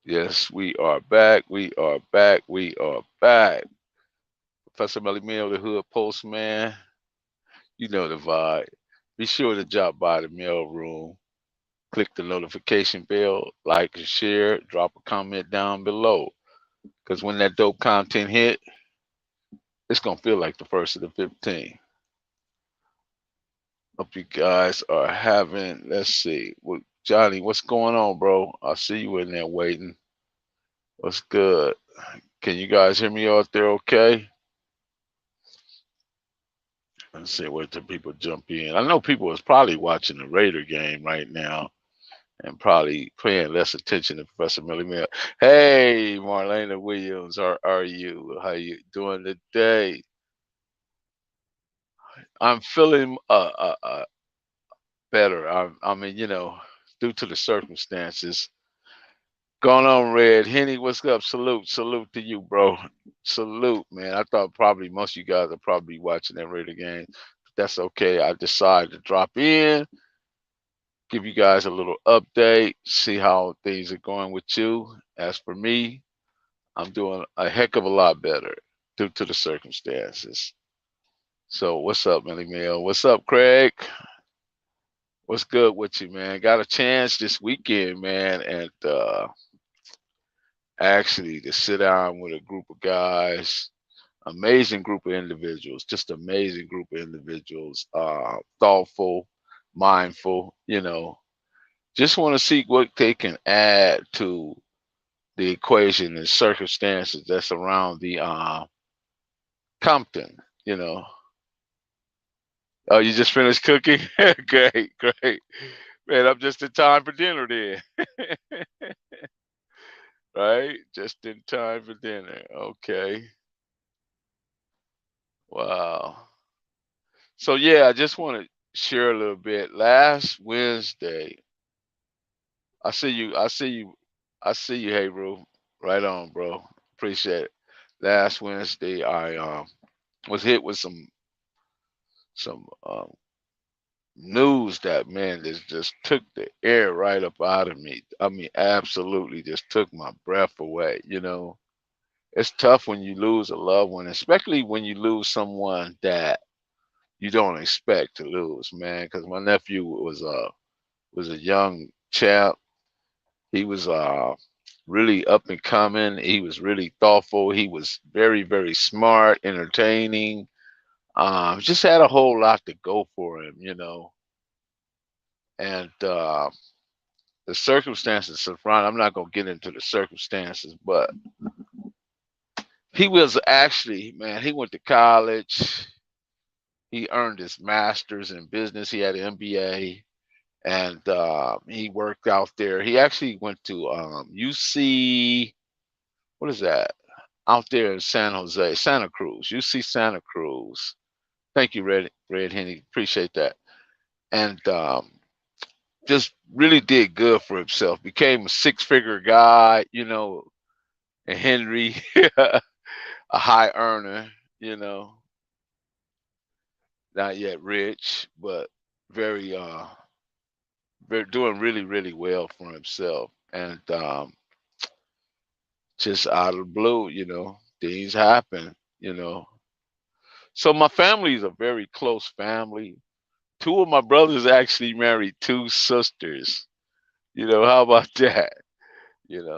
Yes, we are back. We are back. We are back. Professor Melly Mill, the Hood Postman. You know the vibe. Be sure to drop by the mail room. Click the notification bell, like and share, drop a comment down below. Because when that dope content hit, it's going to feel like the first of the 15. Hope you guys are having, let's see. Johnny, what's going on, bro? I see you in there waiting. What's good? Can you guys hear me out there okay? Let's see where the people jump in. I know people is probably watching the Raider game right now and probably paying less attention to Professor Millie Mill. Hey, Marlena Williams, how are you? How you doing today? I'm feeling better. I mean, due to the circumstances. Going on, Red Henny. What's up? Salute to you, bro. Salute, man. I thought probably most of you guys are probably watching that Raider game. But that's okay. I decided to drop in, give you guys a little update, see how things are going with you. As for me, I'm doing a heck of a lot better due to the circumstances. So what's up, Millie Mail? What's up, Craig? What's good with you, man? Got a chance this weekend, man, and actually to sit down with a group of guys, amazing group of individuals, just amazing group of individuals, thoughtful, mindful, just want to see what they can add to the equation and circumstances that's around the Compton, you know. Oh, you just finished cooking? Great, great. Man, I'm just in time for dinner then. Right? Just in time for dinner. Okay. Wow. So yeah, I just want to share a little bit. Last Wednesday, I see you, I see you, I see you, hey bro. Right on, bro. Appreciate it. Last Wednesday I was hit with some news that man just took the air right up out of me. I mean, absolutely just took my breath away, It's tough when you lose a loved one, especially when you lose someone that you don't expect to lose, man. Because my nephew was a young chap. He was really up and coming. He was really thoughtful. He was very very smart, entertaining. Just had a whole lot to go for him, And the circumstances surrounding. I'm not gonna get into the circumstances, but he was actually, man. He went to college. He earned his master's in business. He had an MBA, and he worked out there. He actually went to UC. What is that? Out there in San Jose, Santa Cruz, UC Santa Cruz. Thank you, Red Henny. Appreciate that. And just really did good for himself. Became a six-figure guy, and Henry, a high earner, you know, not yet rich, but very doing really, really well for himself. And just out of the blue, things happen, you know. So my family is a very close family. Two of my brothers actually married two sisters. How about that?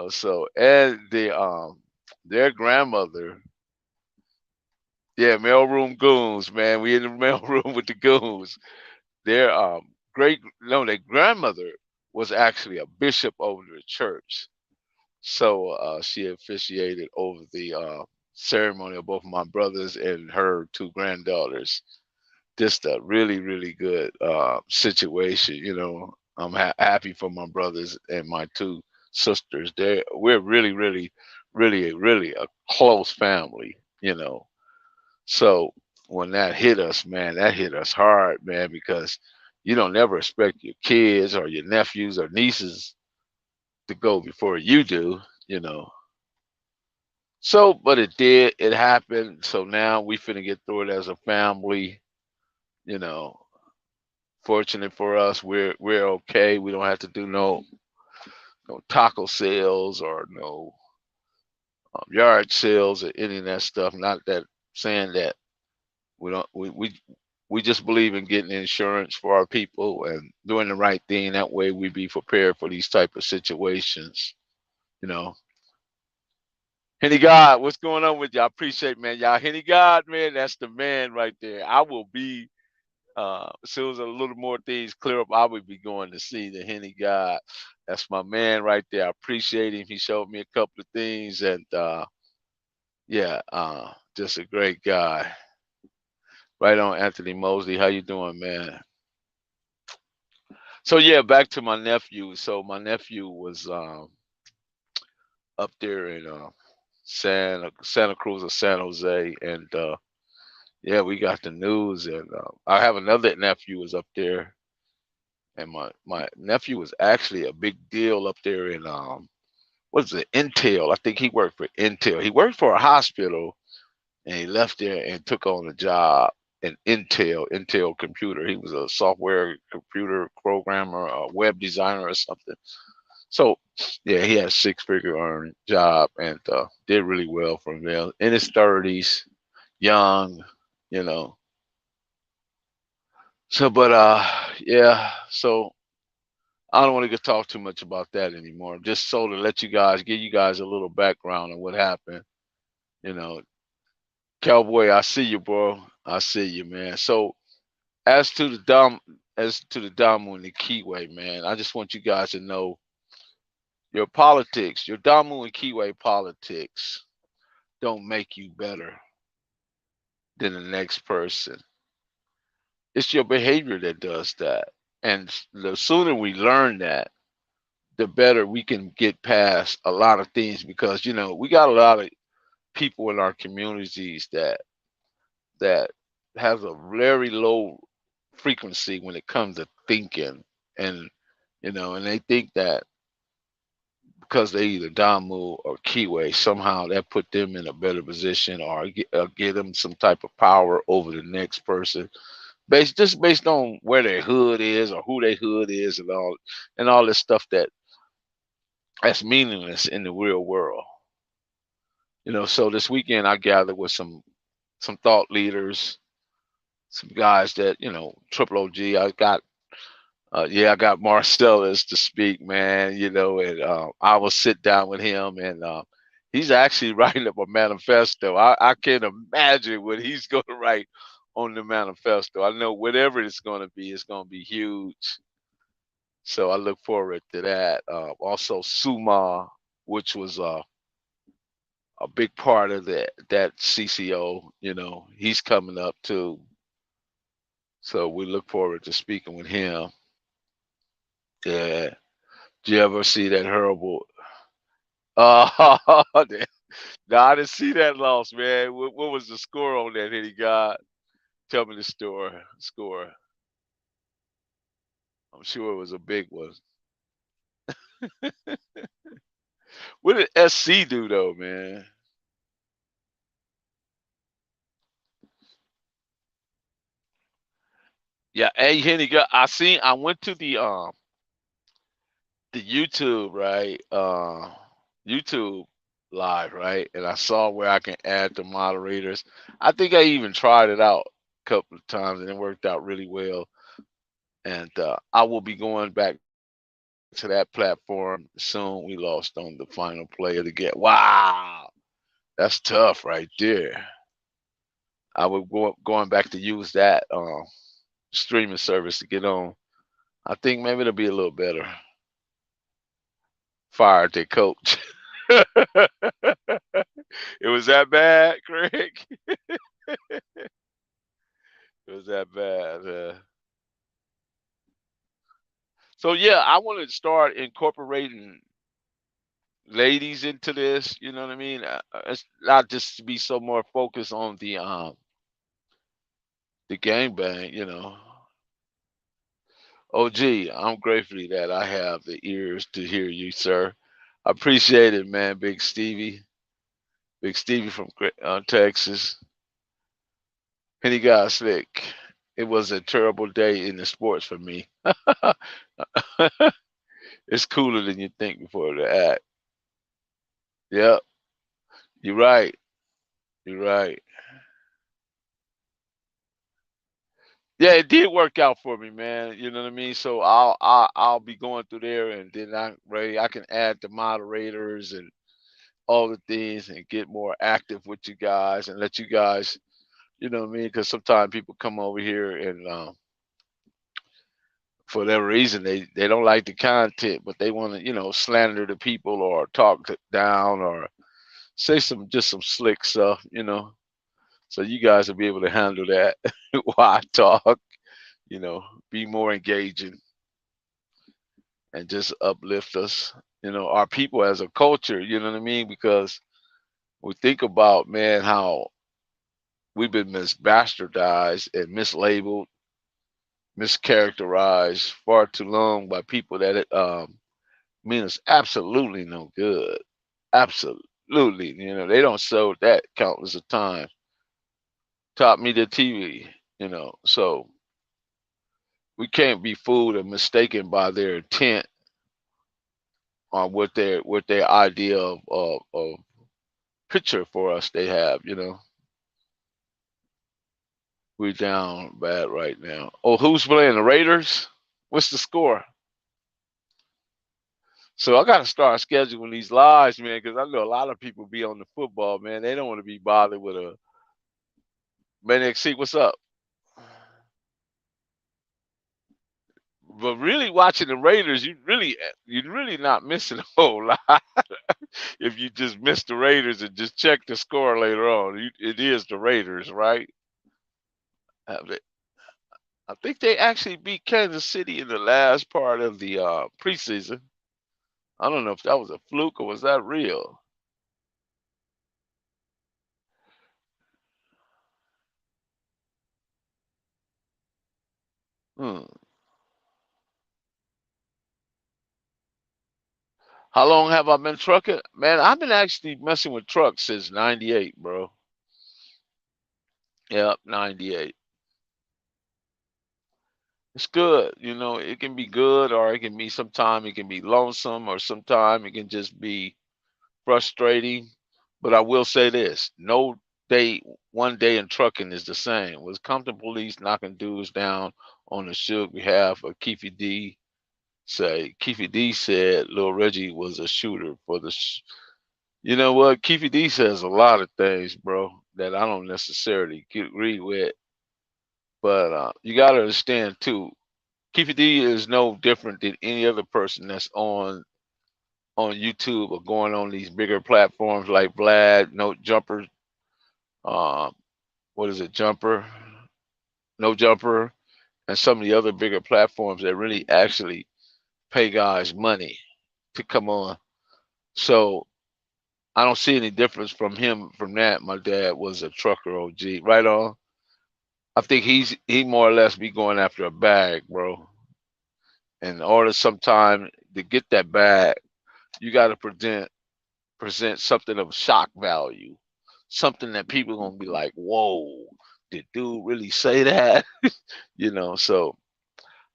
So and their grandmother, yeah, mailroom goons, man. We in the mailroom with the goons. Their their grandmother was actually a bishop over the church. So she officiated over the ceremony of both my brothers and her two granddaughters. Just a really, really good situation. I'm happy for my brothers and my two sisters. We're really, really, really, really a close family. So when that hit us, man, that hit us hard, man, because you don't never expect your kids or your nephews or nieces to go before you do, you know. So, but it did, it happened. So now we finna get through it as a family, you know. Fortunate for us, we're okay. We don't have to do no taco sales or no yard sales or any of that stuff. Not that saying that we don't we just believe in getting insurance for our people and doing the right thing. That way we be prepared for these type of situations. You know, Henny God, what's going on with y'all? I appreciate, man. Y'all, Henny God, man, that's the man right there. I will be, as soon as a little more things clear up, I will be going to see the Henny God. That's my man right there. I appreciate him. He showed me a couple of things, and yeah, just a great guy. Right on, Anthony Mosley. How you doing, man? So yeah, back to my nephew. So my nephew was up there in Santa Cruz or San Jose, and yeah, we got the news, and I have another nephew was up there, and my nephew was actually a big deal up there in what is it, Intel? I think he worked for Intel. He worked for a hospital, and he left there and took on a job in Intel Computer. He was a software computer programmer, a web designer, or something. So yeah, he had a six-figure earning job and did really well for him. There in his 30s, young, you know. So, but yeah. So I don't want to talk too much about that anymore. Just so to let you guys, give you guys a little background on what happened. You know, Cowboy, I see you, bro. I see you, man. So as to the Damu and the Kiwi, man, I just want you guys to know your politics, your Damu and Kiwi politics don't make you better than the next person. It's your behavior that does that. And the sooner we learn that, the better we can get past a lot of things because we got a lot of people in our communities that has a very low frequency when it comes to thinking and and they think that because they either Damu or Kiwi, somehow that put them in a better position or give them some type of power over the next person based on where their hood is or who their hood is and all this stuff that's meaningless in the real world. So this weekend I gathered with some thought leaders, some guys that triple OG. I got Marcellus to speak, man. And I will sit down with him, and he's actually writing up a manifesto. I can't imagine what he's going to write on the manifesto. I know whatever it's going to be huge. So I look forward to that. Also, Suma, which was a big part of that CCO. He's coming up too. So we look forward to speaking with him. Yeah. Did you ever see that horrible? Oh, no, I didn't see that loss, man. What was the score on that Hitty God? Tell me the score. I'm sure it was a big one. What did SC do though, man? Yeah, hey Henny, I went to the YouTube, right? YouTube live, right? And I saw where I can add the moderators. I think I even tried it out a couple of times and it worked out really well. And I will be going back to that platform soon. We lost on the final play of the game. Wow, that's tough right there. I will going back to use that streaming service to get on. I think maybe it'll be a little better. Fired their coach. It was that bad, Craig. It was that bad. So yeah, I want to start incorporating ladies into this. You know what I mean? It's not just to be so more focused on the gangbang. OG, I'm grateful that I have the ears to hear you, sir. I appreciate it, man. Big Stevie from Texas. And he got slick. It was a terrible day in the sports for me. It It's cooler than you think before the act. Yep, you're right. You're right. Yeah, it did work out for me, man. You know what I mean? So I'll be going through there, and then I can add the moderators and all the things and get more active with you guys and let you guys, you know what I mean? Because sometimes people come over here and for whatever reason they don't like the content, but they want to, slander the people or talk down or say some slick stuff, So you guys will be able to handle that while I talk, be more engaging and just uplift us, our people as a culture, you know what I mean? Because we think about, man, how we've been misbastardized and mislabeled, mischaracterized far too long by people that mean us absolutely no good. Absolutely. They don't show that countless of times. Top media TV, So we can't be fooled or mistaken by their intent on what their idea of picture for us they have, We're down bad right now. Oh, who's playing the Raiders? What's the score? So I got to start scheduling these lives, man, because I know a lot of people be on the football, man. They don't want to be bothered with a man. XC, what's up? But really watching the Raiders, you're really not missing a whole lot if you just miss the Raiders and just check the score later on. It is the Raiders, right? I think they actually beat Kansas City in the last part of the preseason. I don't know if that was a fluke or was that real. Hmm. How long have I been trucking? Man, I've been actually messing with trucks since '98, bro. Yep, '98. It's good. It can be good or it can be sometime it can be lonesome or sometime it can just be frustrating. But I will say this, no day, one day in trucking is the same. Was Compton police knocking dudes down on the Suge behalf of Keefy D say Keefy D said Lil Reggie was a shooter for you know what? Keefy D says a lot of things, bro, that I don't necessarily agree with. But you got to understand too, Keefy D is no different than any other person that's on YouTube or going on these bigger platforms like Vlad, No Jumper, uh, what is it, Jumper, No Jumper, and some of the other bigger platforms that really actually pay guys money to come on. So I don't see any difference from him from that. My dad was a trucker OG, right on. I think he more or less be going after a bag, bro. In order sometime to get that bag, you got to present something of shock value, something that people gonna be like, "Whoa, did dude really say that?" So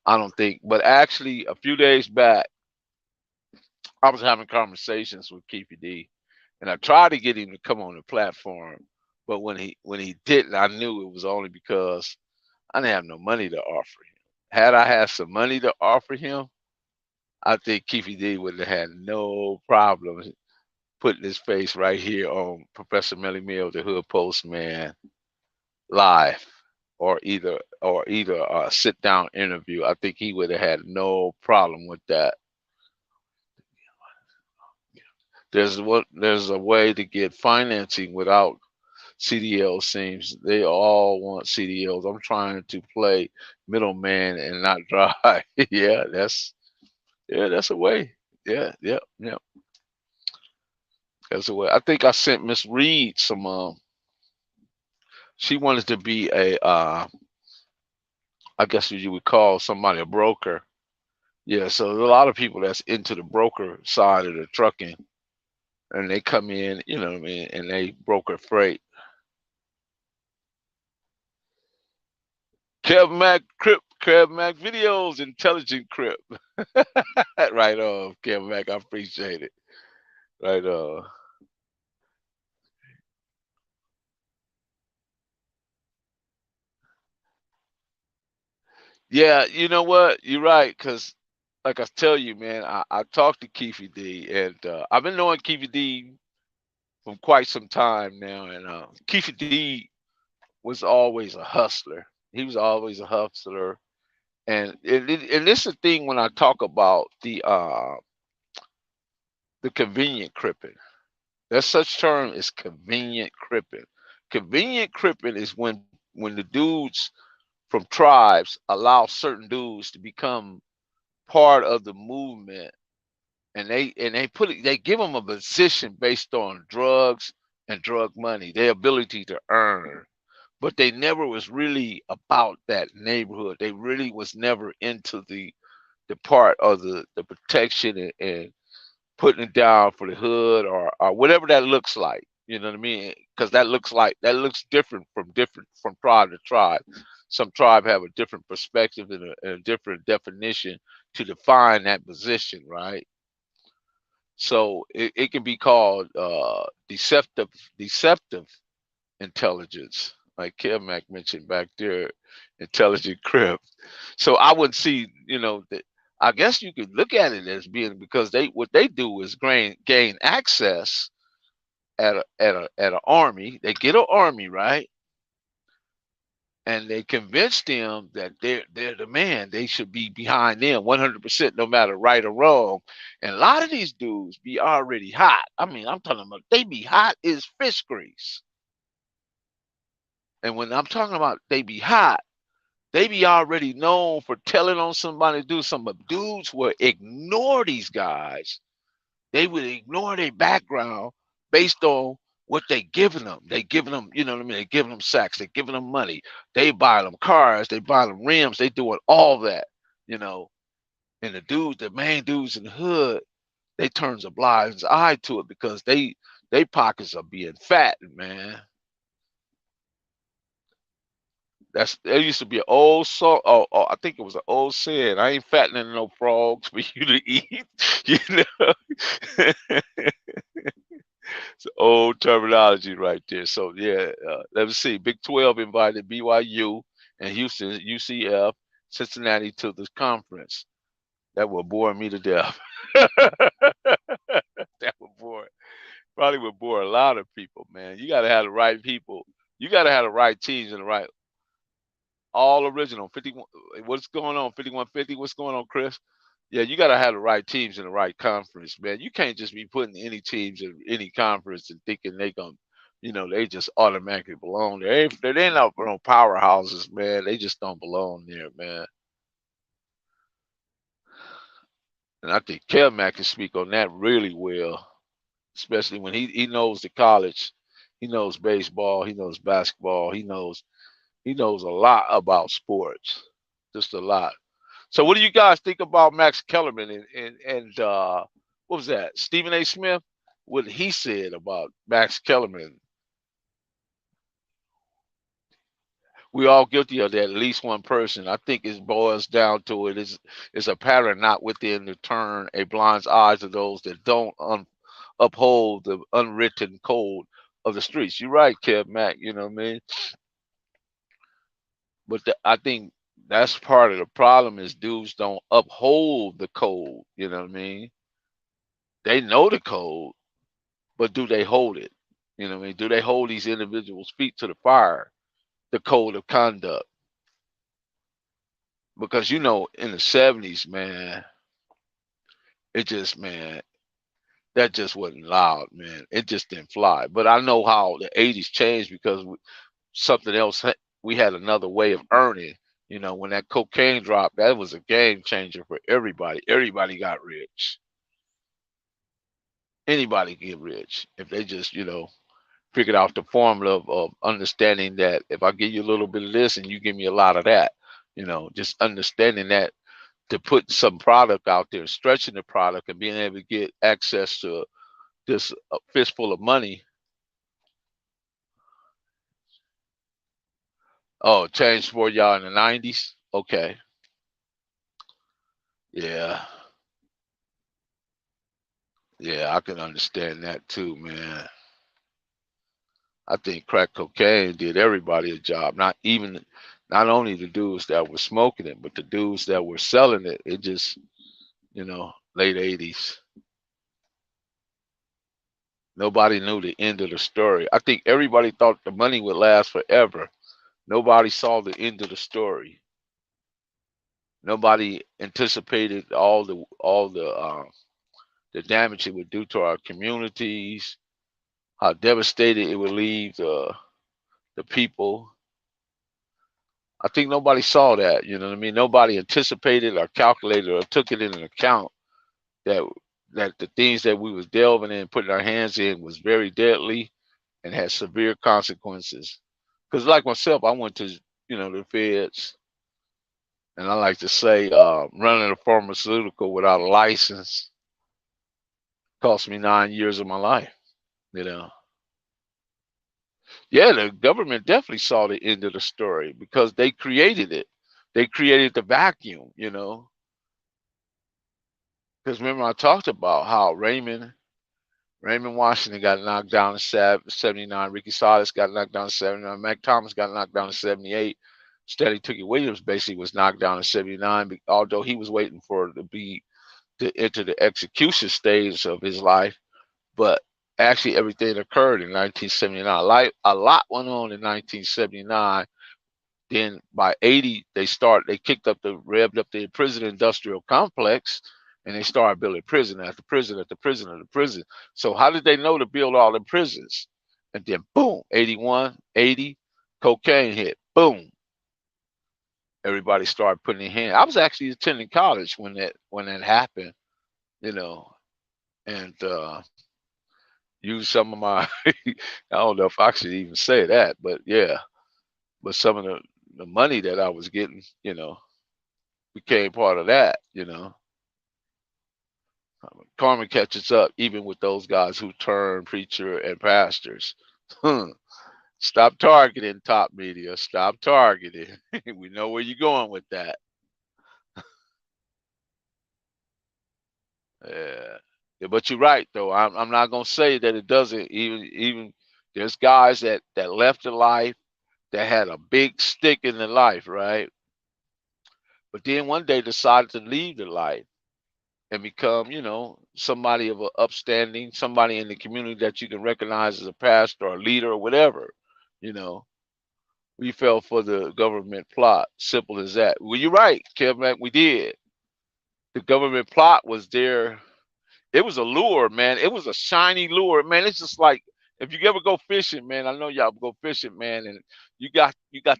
I don't think. But actually, a few days back, I was having conversations with Keefy D, and I tried to get him to come on the platform, but when he didn't, I knew it was only because I didn't have no money to offer him. Had I had some money to offer him, I think Keefy D would have had no problem putting his face right here on Professor Melly Mill, the Hood Postman, live, or either a sit down interview. I think he would have had no problem with that. There's a way to get financing without CDL seems. They all want CDLs. I'm trying to play middleman and not drive. Yeah, that's a way. Yeah. That's a way. I think I sent Miss Reed some. She wanted to be I guess what you would call somebody a broker. Yeah, so there's a lot of people that's into the broker side of the trucking, and they come in, you know what I mean, and they broker freight. Kev Mac videos, intelligent Crip. Right on, Kim Mac. I appreciate it. Right on. Yeah, you know what? You're right, cause like I tell you, man, I talked to Keefy D, and I've been knowing Keefy D from quite some time now, and Keefy D was always a hustler. He was always a hustler, and this is the thing when I talk about the convenient cripping. There's such term as convenient cripping. Convenient cripping is when the dudes from tribes allow certain dudes to become part of the movement, and they give them a position based on drugs and drug money, their ability to earn. But they never was really about that neighborhood. They really was never into the part of the protection and putting it down for the hood or whatever that looks like. You know what I mean? Because that looks different from tribe to tribe. Some tribe have a different perspective and a different definition to define that position, right? So it can be called deceptive intelligence, like Mac mentioned back there, intelligent crip. So I would see, that I guess you could look at it as being because they what they do is gain access at an army. They get an army, right? And they convince them that they're the man. They should be behind them 100%, no matter right or wrong. And a lot of these dudes be already hot. I mean, I'm talking about they be hot as fish grease. And when I'm talking about they be hot, they be already known for telling on somebody to do something. But dudes will ignore these guys. They would ignore their background based on what they giving them. They giving them, you know what I mean? They giving them sacks. They giving them money. They buy them cars. They buy them rims. They doing all that, you know. And the main dudes in the hood, they turns a blind eye to it because they pockets are being fat, man. There used to be an old song. Oh, I think it was an old saying. I ain't fattening no frogs for you to eat. You know, it's old terminology right there. So yeah, let me see. Big 12 invited BYU and Houston, UCF, Cincinnati to this conference. That would bore me to death. That would bore probably would bore a lot of people, man. You got to have the right people. You got to have the right teams and the right all original 51. What's going on 5150? What's going on, Chris? Yeah, you got to have the right teams in the right conference, man. You can't just be putting any teams in any conference and thinking they going they just automatically belong there. They ain't no powerhouses, man. They just don't belong there, man. And I think Mac can speak on that really well, especially when he knows the college. He knows baseball. He knows basketball. He knows a lot about sports, just a lot. So, what do you guys think about Max Kellerman and what was that? Stephen A. Smith? What he said about Max Kellerman? We all guilty of that. At least one person. I think it boils down to it is a pattern not within the turn a blind's eyes of those that don't uphold the unwritten code of the streets. You're right, Kev Mac. You know what I mean? But I think that's part of the problem is dudes don't uphold the code. You know what I mean? They know the code, but do they hold it? You know what I mean? Do they hold these individuals' feet to the fire, the code of conduct? Because in the '70s, man, man, that just wasn't loud, man. It just didn't fly. But I know how the '80s changed because something else. We had another way of earning. When that cocaine dropped, that was a game changer for everybody. Everybody got rich. Anybody get rich if they just, figured out the formula of understanding that if I give you a little bit of this and you give me a lot of that, just understanding that to put some product out there, stretching the product and being able to get access to this fistful of money. Oh, changed for y'all in the '90s. Okay, Yeah. Yeah, I can understand that too, man. I think crack cocaine did everybody a job. Not only the dudes that were smoking it, but the dudes that were selling it. It just, late 80s. Nobody knew the end of the story. I think everybody thought the money would last forever. Nobody saw the end of the story. Nobody anticipated all the damage it would do to our communities, how devastated it would leave the people. I think nobody saw that. You know what I mean? Nobody anticipated or calculated or took it into account that the things that we was delving in, putting our hands in, was very deadly and had severe consequences. Because like myself, I went to the feds, and I like to say, running a pharmaceutical without a license cost me 9 years of my life. You know, yeah, the government definitely saw the end of the story because they created it. They created the vacuum. Because remember I talked about how Raymond Washington got knocked down in 79. Ricky Salas got knocked down in 79. Mac Thomas got knocked down in 78. Stanley Tookie Williams basically was knocked down in 79, although he was waiting for to enter the execution stage of his life. But actually, everything occurred in 1979. A lot went on in 1979. Then by 80, they revved up the prison industrial complex, and they started building prison after prison after prison after prison. So how did they know to build all the prisons? And then boom, 81, 80, cocaine hit. Boom, everybody started putting their hand. I was actually attending college when that happened, you know, and used some of my I don't know if I should even say that, but yeah, but some of the money that I was getting, became part of that. Karma catches up even with those guys who turn preacher and pastors. Stop targeting top media. Stop targeting. We know where you're going with that. Yeah. Yeah, but you're right though. I'm not gonna say that it doesn't. Even there's guys that left the life that had a big stick in their life, right? But then one day decided to leave the life and become, somebody of a upstanding, somebody in the community that you can recognize as a pastor or a leader or whatever. You know, we fell for the government plot. Simple as that. Well, you're right, Kevin. We did. The government plot was there. It was a lure, man. It was a shiny lure, man. It's just like if you ever go fishing, man. I know y'all go fishing, man, and you got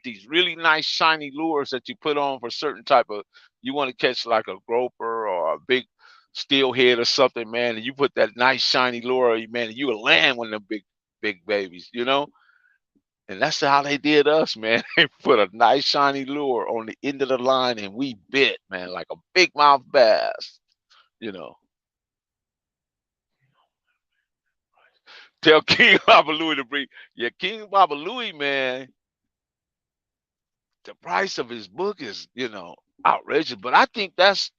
these really nice shiny lures that you put on for certain type of you want to catch like a groper or a big steelhead or something, man. And you put that nice shiny lure, man, and you will land one of them big babies. And that's how they did us, man. They put a nice shiny lure on the end of the line, and we bit, man, like a big mouth bass. You know. Tell King Baba Louie to bring. Yeah, King Baba Louie, man, the price of his book is, outrageous. But I think that's,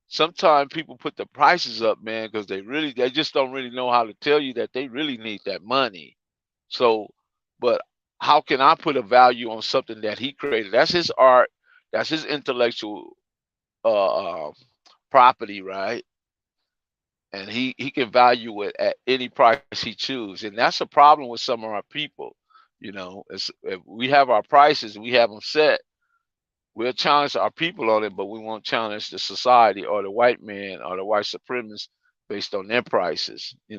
sometimes people put the prices up, man, because they just don't really know how to tell you that they really need that money. So, but how can I put a value on something that he created? That's his art. That's his intellectual uh, uh, property, right? And he can value it at any price he chooses, and that's a problem with some of our people. If we have our prices, we have them set. We'll challenge our people on it, but we won't challenge the society or the white man or the white supremacists based on their prices. We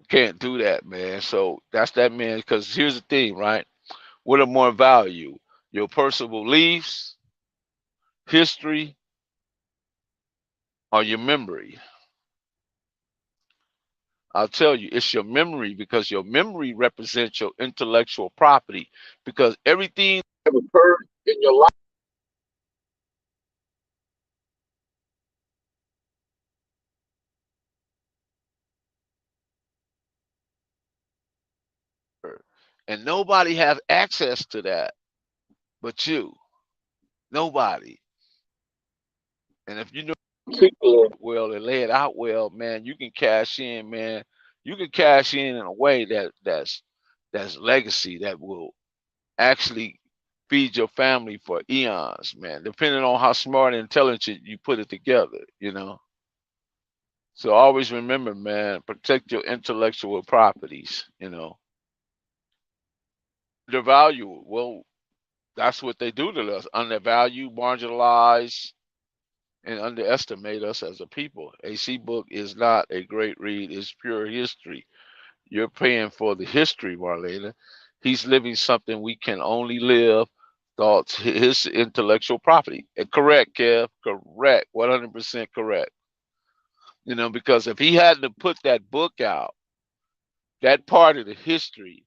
can't do that, man. So that's that, man. Because here's the thing, right? What are more value? Your personal beliefs, history, or your memory? I'll tell you, it's your memory because your memory represents your intellectual property. Because everything that occurred in your life, and nobody has access to that but you. Nobody. And if you know particular well and lay it out well, man, you can cash in, man. You can cash in a way that's legacy that will actually feed your family for eons, man, depending on how smart and intelligent you put it together, you know. So always remember, man, protect your intellectual properties, you know. Their value, well, that's what they do to us. Undervalue, marginalize, and underestimate us as a people. AC book is not a great read, it's pure history. You're paying for the history, Marlena. He's living something we can only live. Thoughts, his intellectual property. Correct, Kev. Correct. 100% correct. You know, because if he hadn't have put that book out, that part of the history,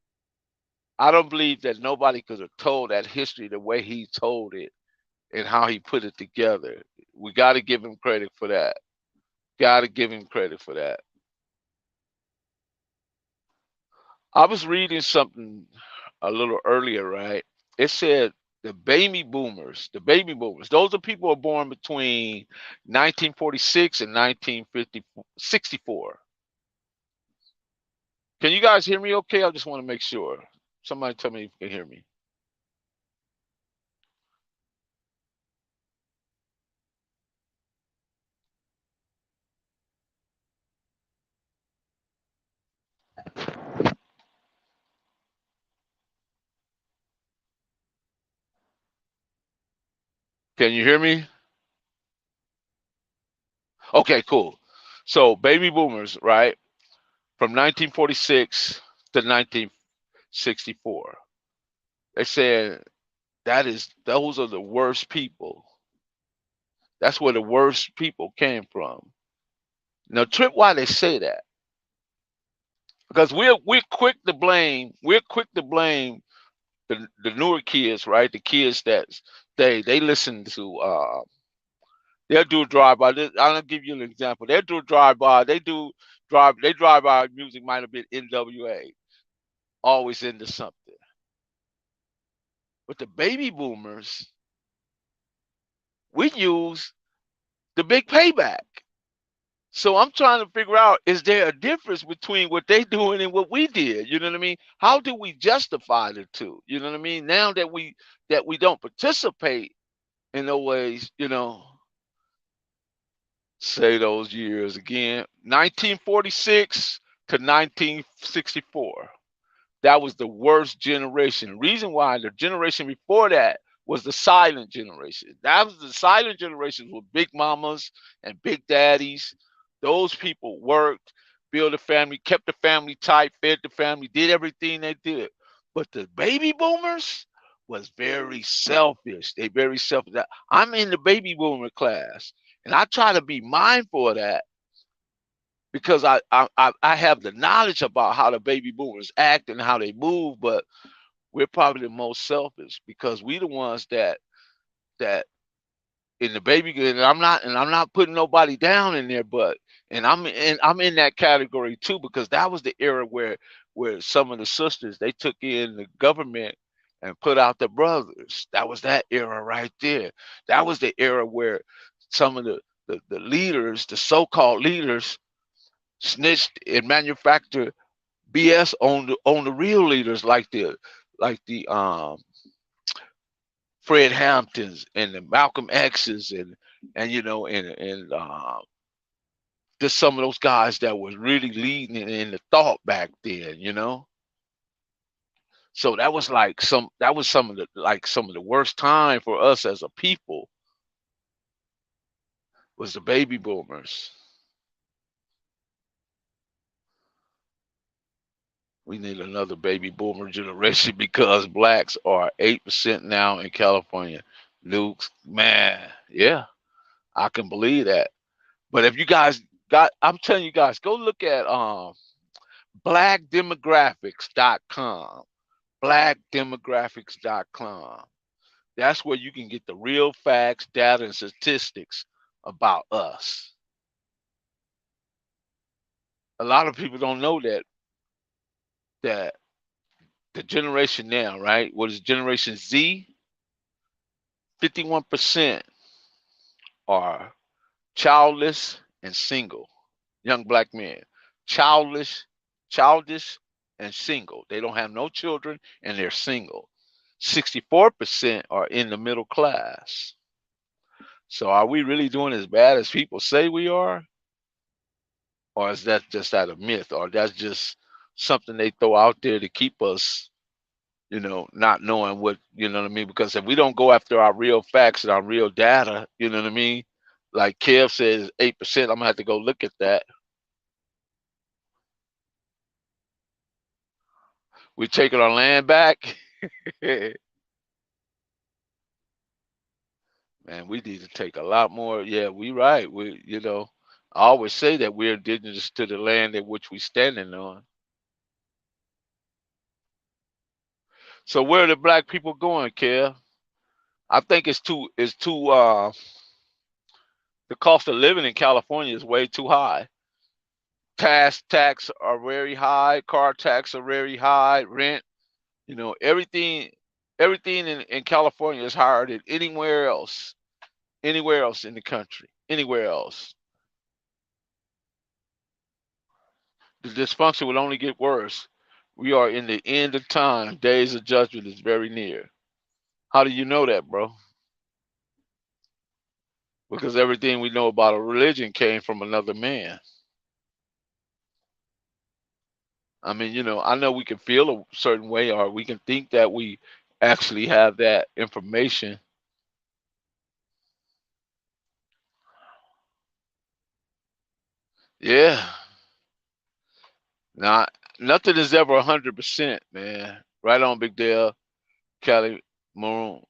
I don't believe that nobody could have told that history the way he told it and how he put it together. We got to give him credit for that. Got to give him credit for that. I was reading something a little earlier, right? It said the baby boomers, those are people who are born between 1946 and 1964. Can you guys hear me okay? I just want to make sure. Somebody tell me if you can hear me. Can you hear me? Okay, cool. So, baby boomers, right? From 1946 to 1964. They said those are the worst people. That's where the worst people came from. Now, trip why they say that because we're quick to blame the newer kids, right? The kids that they listen to. They'll do a drive by. I'll give you an example. They'll do a drive by. They drive by music might have been NWA, always into something. But the baby boomers, we use the big payback. So I'm trying to figure out, is there a difference between what they doing and what we did? You know what I mean? How do we justify the two? You know what I mean? Now that we don't participate in those ways, you know, say those years again. 1946 to 1964. That was the worst generation. Reason why the generation before that was the silent generation. That was the silent generations with big mamas and big daddies. Those people worked, built a family, kept the family tight, fed the family, did everything they did. But the baby boomers was very selfish. They very selfish. I'm in the baby boomer class, and I try to be mindful of that because I have the knowledge about how the baby boomers act and how they move, but we're probably the most selfish because we the ones that in the baby and I'm not putting nobody down in there, but and I'm in that category too because that was the era where some of the sisters they took in the government and put out the brothers. That was that era right there. That was the era where some of the leaders, the so-called leaders, snitched and manufactured BS on the real leaders like the Fred Hamptons and the Malcolm X's and you know and just some of those guys that was really leading in the thought back then, you know. So that was some of the worst time for us as a people was the baby boomers. We need another baby boomer generation because blacks are 8% now in California. Nukes, man, yeah, I can believe that. But if you guys I'm telling you guys, go look at blackdemographics.com. Blackdemographics.com. That's where you can get the real facts, data, and statistics about us. A lot of people don't know that the generation now, right? What is Generation Z? 51% are childless, and single. Young black men, childless, childish, and single. They don't have no children and they're single. 64% are in the middle class. So are we really doing as bad as people say we are? Or is that just out of myth? Or that's just something they throw out there to keep us, not knowing what, you know what I mean? Because if we don't go after our real facts and our real data, you know what I mean? Like Kev says, 8%, I'm gonna have to go look at that. We taking our land back. Man, we need to take a lot more. Yeah, we right. I always say that we're indigenous to the land in which we standing on. So where are the black people going, Kev? I think it's too the cost of living in California is way too high. Tax are very high, car tax are very high, rent, everything in California is higher than anywhere else in the country, anywhere else. The dysfunction will only get worse. We are in the end of time. Days of judgment is very near. How do you know that, bro? Because everything we know about a religion came from another man. I mean, I know we can feel a certain way or we can think that we actually have that information. Yeah. Now, nothing is ever 100%, man. Right on, Big Dale, Cali, Maroon.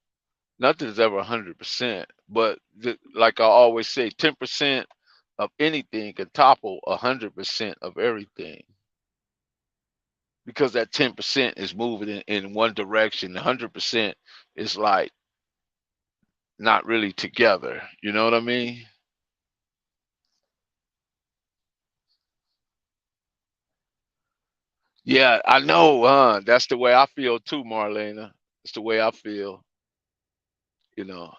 Nothing is ever 100%. But like I always say, 10% of anything can topple 100% of everything. Because that 10% is moving in one direction. 100% is like not really together. You know what I mean? Yeah, I know. That's the way I feel too, Marlena. It's the way I feel. You know,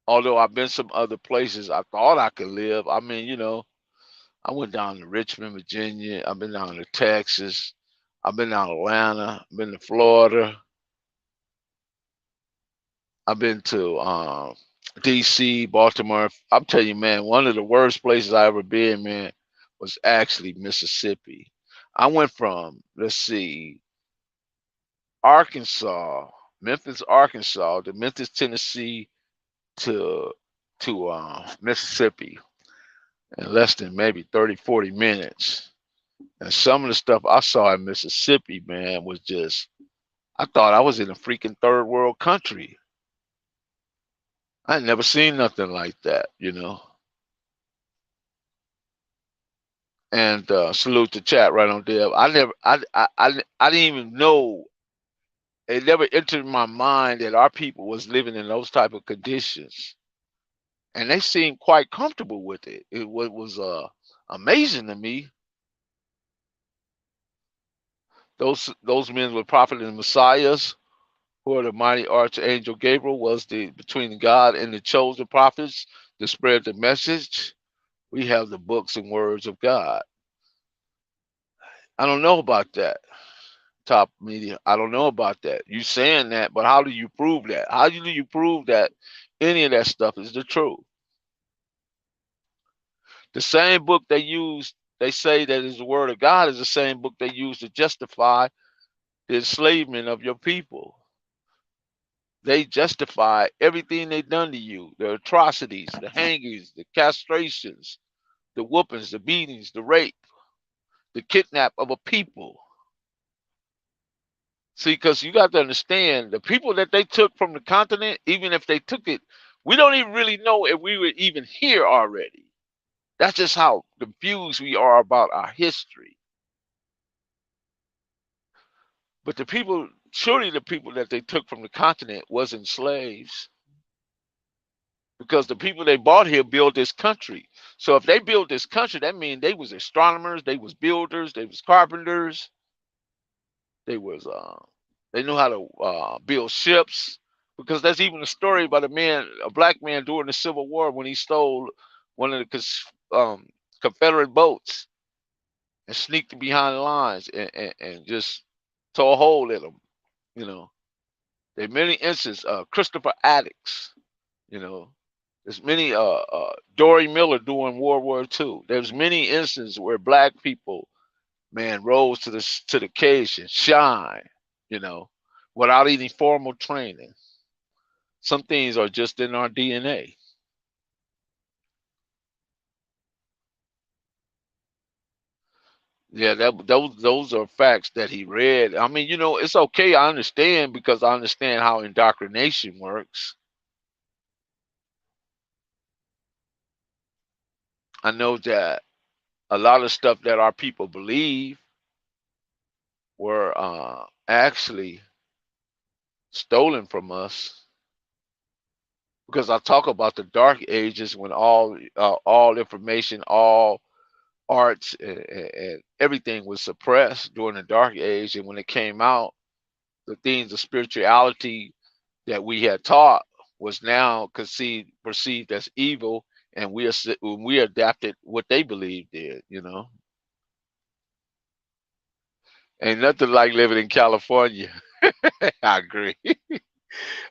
although I've been some other places I thought I could live. I mean, I went down to Richmond, Virginia. I've been down to Texas. I've been down to Atlanta. I've been to Florida. I've been to D.C., Baltimore. I'm telling you, man, one of the worst places I ever been, man, was actually Mississippi. I went from, let's see, Arkansas, Memphis, Arkansas, to Memphis, Tennessee, to Mississippi in less than maybe 30, 40 minutes. And some of the stuff I saw in Mississippi, man, was just, I thought I was in a freaking third world country. I had never seen nothing like that. And salute the chat right on there. I never, I didn't even know. It never entered my mind that our people was living in those type of conditions, and they seemed quite comfortable with it. It was amazing to me. Those men were prophet and messiahs, who are the mighty archangel Gabriel was the between God and the chosen prophets to spread the message. We have the books and words of God. I don't know about that. Top media. I don't know about that. You saying that, but how do you prove that? How do you prove that any of that stuff is the truth? The same book they say that is the word of God is the same book they use to justify the enslavement of your people. They justify everything they done to you, the atrocities, the hangings, the castrations, the whoopings, the beatings, the rape, the kidnap of a people. See, because you got to understand the people that they took from the continent, even if they took it, we don't even really know if we were even here already. That's just how confused we are about our history. But surely the people that they took from the continent wasn't slaves because the people they brought here built this country. So if they built this country, that means they was astronomers, they was builders, they was carpenters, they was they knew how to build ships. Because there's even a story about a black man during the Civil War when he stole one of the Confederate boats and sneaked behind the lines and just tore a hole in them. You know, there are many instances. Christopher Addicts. You know, there's many. Dory Miller during World War II. There's many instances where black people, man, rose to the occasion, shine. You know, without any formal training. Some things are just in our DNA. Yeah, those are facts that he read. I mean, it's okay. I understand because I understand how indoctrination works. I know that a lot of stuff that our people believe were actually stolen from us because I talk about the dark ages when all information, all arts, and everything was suppressed during the dark age, and when it came out, the things of spirituality that we had taught was now perceived as evil, and we adapted what they believed did. Ain't nothing like living in California. I agree.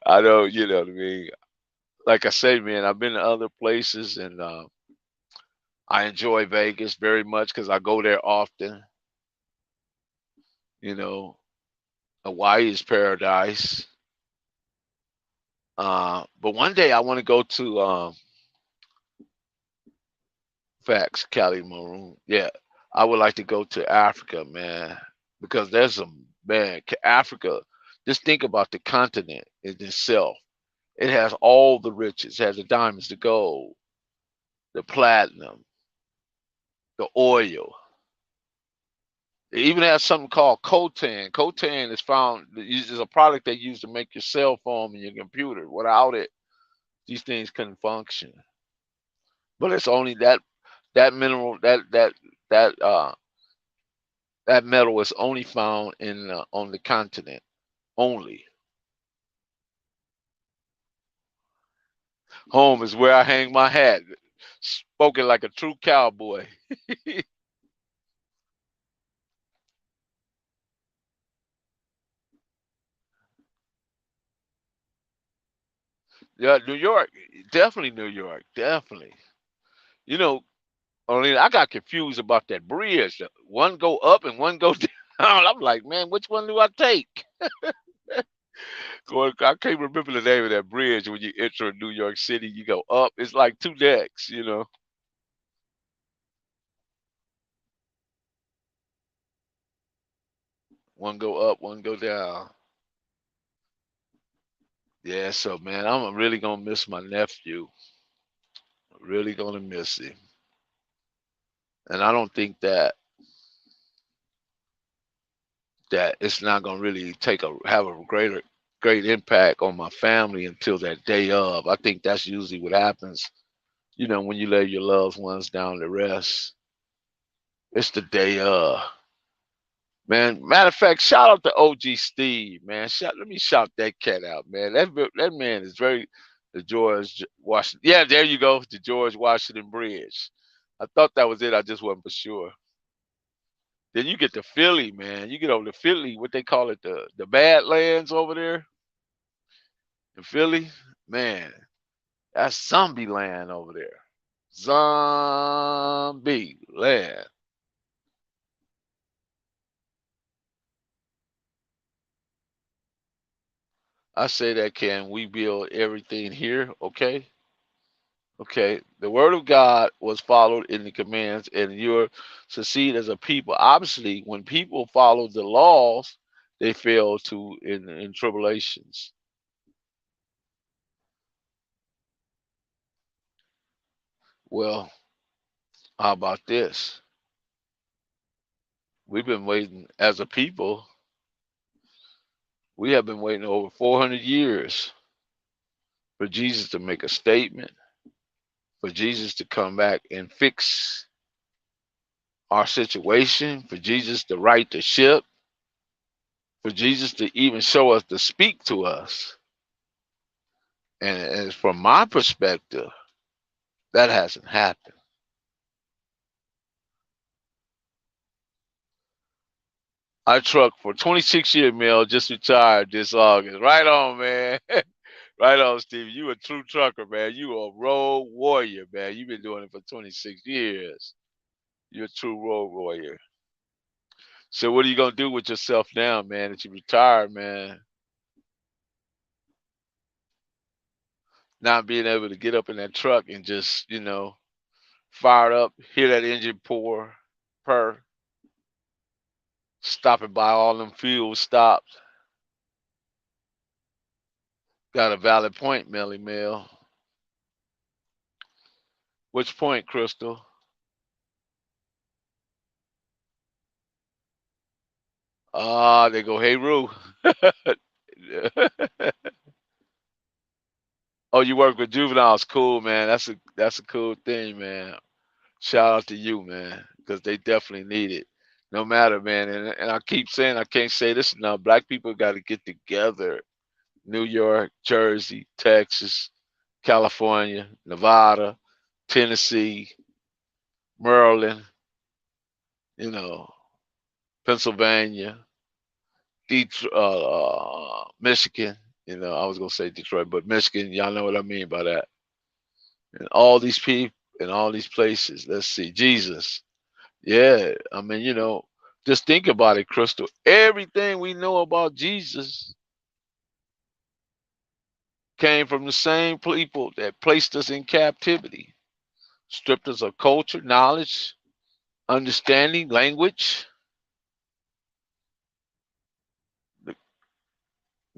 I know, you know what I mean. Like I say, man, I've been to other places, and I enjoy Vegas very much because I go there often. You know, Hawaii is paradise. But one day I want to go to facts, Cali Maroon. Yeah, I would like to go to Africa, man, because there's some man Africa. Just think about the continent in itself. It has all the riches. It has the diamonds, the gold, the platinum, the oil. It even has something called coltan. Coltan is a product they use to make your cell phone and your computer. Without it, these things couldn't function. But it's only that mineral that metal is only found in on the continent only. Home is where I hang my hat. Spoken like a true cowboy. Yeah, New York, definitely New York, definitely. You know, only I got confused about that bridge. One go up and one go down. I'm like, man, which one do I take? I can't remember the name of that bridge when you enter New York City. You go up. It's like two decks. One go up, one go down. Yeah, so man, I'm really gonna miss my nephew. Really gonna miss him. And I don't think that it's not gonna really have a great impact on my family until that day of. I think that's usually what happens. When you lay your loved ones down to rest, it's the day of. Man, matter of fact, shout out to OG Steve, man. Let me shout that cat out, man. That man is the George Washington. Yeah, there you go, the George Washington Bridge. I thought that was it. I just wasn't for sure. Then you get to Philly, man. You get over to Philly, what they call it, the Badlands over there in Philly. Man, that's zombie land over there. Zombie land. I say that, can we build everything here? Okay. Okay. The word of God was followed in the commands, and you're succeed as a people. Obviously, when people follow the laws, they fail to in tribulations. Well, how about this? We've been waiting as a people. We have been waiting over 400 years for Jesus to make a statement, for Jesus to come back and fix our situation, for Jesus to right the ship, for Jesus to even show us to speak to us. And from my perspective, That hasn't happened. I trucked for 26 years, Mel, just retired this August. Right on, man. Right on, Steve. You a true trucker, man. You a road warrior, man. You've been doing it for 26 years. You're a true road warrior. So what are you gonna do with yourself now, man, that you retired, man? Not being able to get up in that truck and just, fire it up, hear that engine purr, stopping by all them fuel stops. Got a valid point, Melly Mel. Which point, Crystal? Ah, they go, hey Roo. Oh, you work with juveniles, cool, man. That's a cool thing, man. Shout out to you, man, because they definitely need it. No matter, man. And I keep saying I can't say this enough. Black people got to get together. New York, Jersey, Texas, California, Nevada, Tennessee, Maryland, you know, Pennsylvania, Detroit, Michigan. I was gonna say Detroit, but Michigan, y'all know what I mean by that. And all these people in all these places. Let's see, Jesus. Yeah, I mean, just think about it, Crystal. Everything we know about Jesus came from the same people that placed us in captivity, stripped us of culture, knowledge, understanding, language. The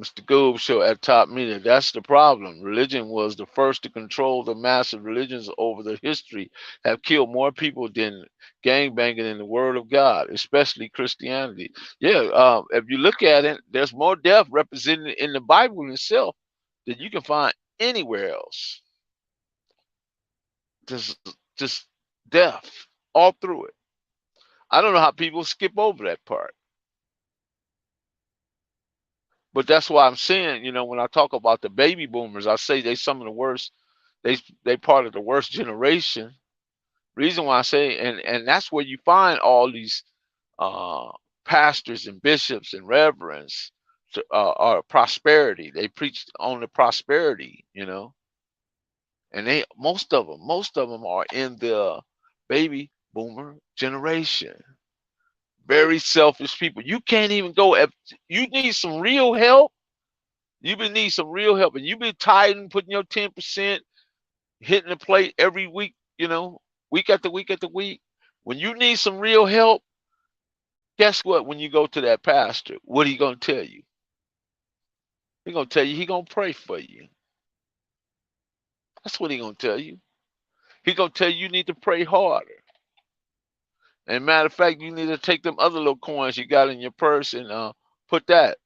Mr. Goob show at Top Media. That's the problem. Religion was the first to control the massive religions over the history, have killed more people than gangbanging in the Word of God, especially Christianity. Yeah, if you look at it, there's more death represented in the Bible itself than you can find anywhere else. Just death all through it. I don't know how people skip over that part. But that's why I'm saying, when I talk about the baby boomers, I say they some of the worst. They part of the worst generation. Reason why I say, and that's where you find all these uh, pastors and bishops and reverends, are prosperity. They preach on the prosperity, and most of them are in the baby boomer generation. Very selfish people. You can't even go if you need some real help. You've been need some real help, and you've been tithing, putting your 10%, hitting the plate every week. Week after week after week. When you need some real help, guess what? When you go to that pastor, what he gonna tell you? He gonna tell you he gonna pray for you. That's what he gonna tell you. He gonna tell you need to pray harder. And matter of fact, you need to take them other little coins you got in your purse and put that.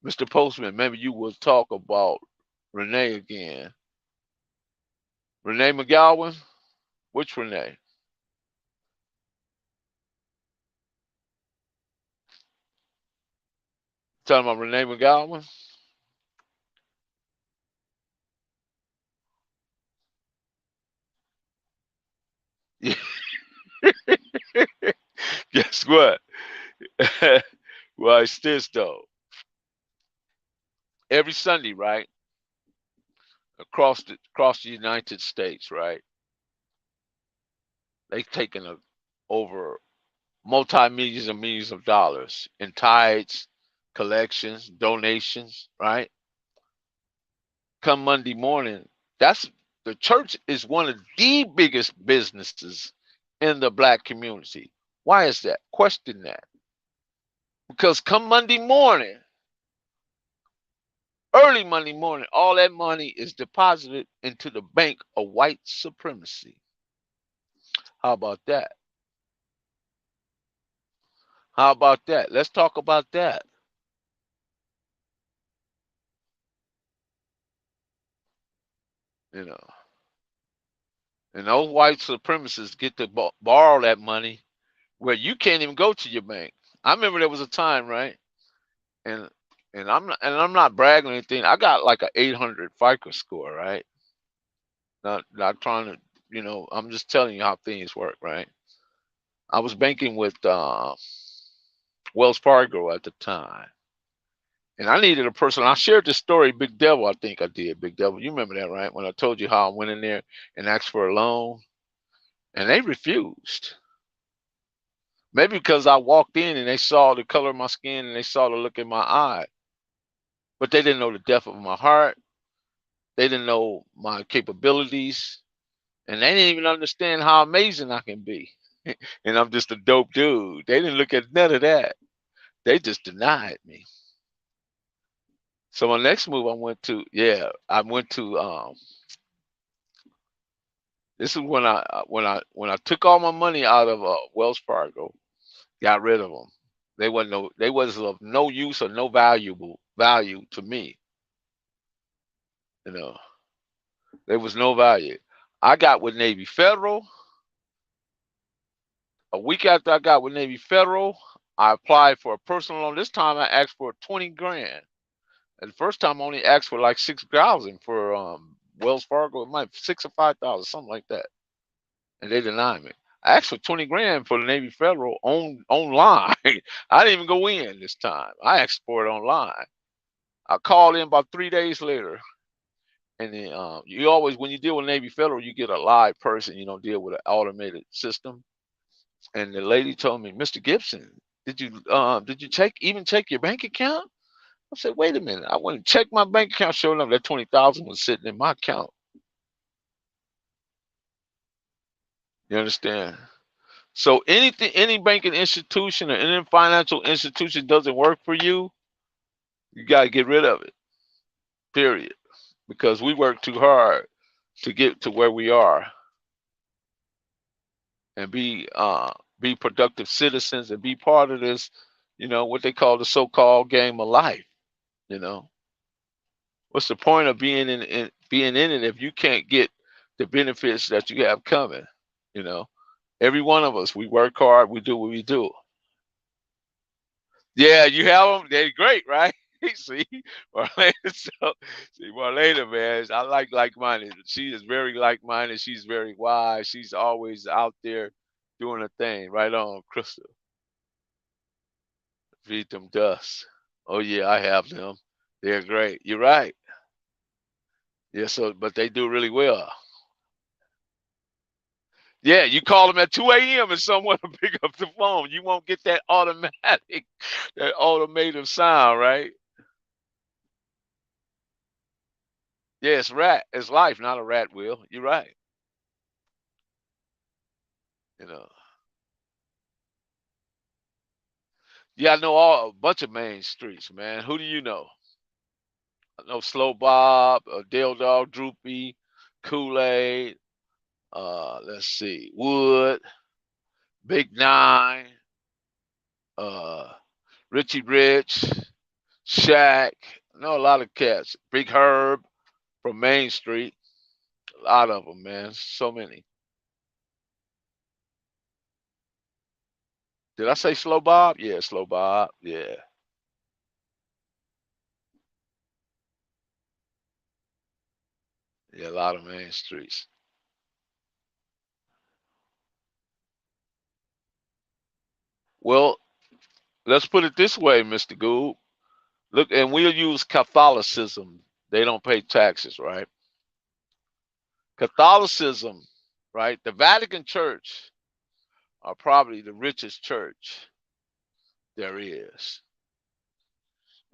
Mr. Postman, maybe you will talk about Renee again. Renee McGowan? Which Renee? Talking about Renee McGowan? Guess what? Well, it's this though. Every Sunday, right, across the United States, right, they've taken over multi millions and millions of dollars in tithes, collections, donations, right? Come Monday morning, that's the church is one of the biggest businesses in the black community. Why is that? Question that. Because come Monday morning, early Monday morning, all that money is deposited into the bank of white supremacy. How about that? How about that? Let's talk about that. You know, and those white supremacists get to borrow that money where you can't even go to your bank. I remember there was a time, right? And I'm not bragging or anything. I got like a 800 FICO score, right? Not trying to. I'm just telling you how things work, right? I was banking with Wells Fargo at the time, and I needed a person. I shared this story, Big Devil. I think I did, Big Devil. You remember that, right? When I told you how I went in there and asked for a loan, and they refused. Maybe because I walked in and they saw the color of my skin and they saw the look in my eye, but they didn't know the depth of my heart. They didn't know my capabilities, and they didn't even understand how amazing I can be. And I'm just a dope dude. They didn't look at none of that. They just denied me. So my next move, I went to this is when I took all my money out of Wells Fargo, got rid of them. They was of no use or no valuable value to me. You know, there was no value. I got with Navy Federal. A week after I got with Navy Federal, I applied for a personal loan. This time I asked for 20 grand. And the first time I only asked for like 6,000 for Wells Fargo. It might 6 or 5,000, something like that. And they denied me. I asked for 20 grand for the Navy Federal online. I didn't even go in this time. I asked for it online. I called in about 3 days later. And then you always, when you deal with Navy Federal, you get a live person. You don't deal with an automated system. And the lady told me, Mr. Gibson, did you check your bank account? I said, wait a minute. I went and checked my bank account. Sure enough, that 20,000 was sitting in my account. You understand? So any banking institution or any financial institution doesn't work for you, you got to get rid of it. Period. Because we work too hard to get to where we are and be productive citizens and be part of this, what they call the so-called game of life. You know, what's the point of being in it if you can't get the benefits that you have coming? You know, every one of us, we work hard, we do what we do. Yeah, you have them. They're great, right? See, Marlena. So, see, Marlena, man, I like-minded. She is very like-minded. She's very wise. She's always out there doing a thing. Right on, Crystal. Feed them dust. Oh yeah, I have them. They're great. You're right. Yeah. So, but they do really well. Yeah, you call them at 2 a.m. and someone will pick up the phone. You won't get that automatic, that automated sound, right? Yeah, it's rat. It's life, not a rat wheel. You're right. You know. Yeah, I know a bunch of main streets, man. Who do you know? I know Slow Bob, Dale Dog, Droopy, Kool Aid. Let's see, Wood, Big Nine, uh, Richie Rich, Shaq. I know a lot of cats. Big Herb from Main Street. A lot of them, man. So many. Did I say Slow Bob? Yeah, Slow Bob. Yeah, yeah, a lot of main streets. Well, let's put it this way, Mr. Gould. Look, and we'll use Catholicism. They don't pay taxes, right? Catholicism, right? The Vatican Church are probably the richest church there is.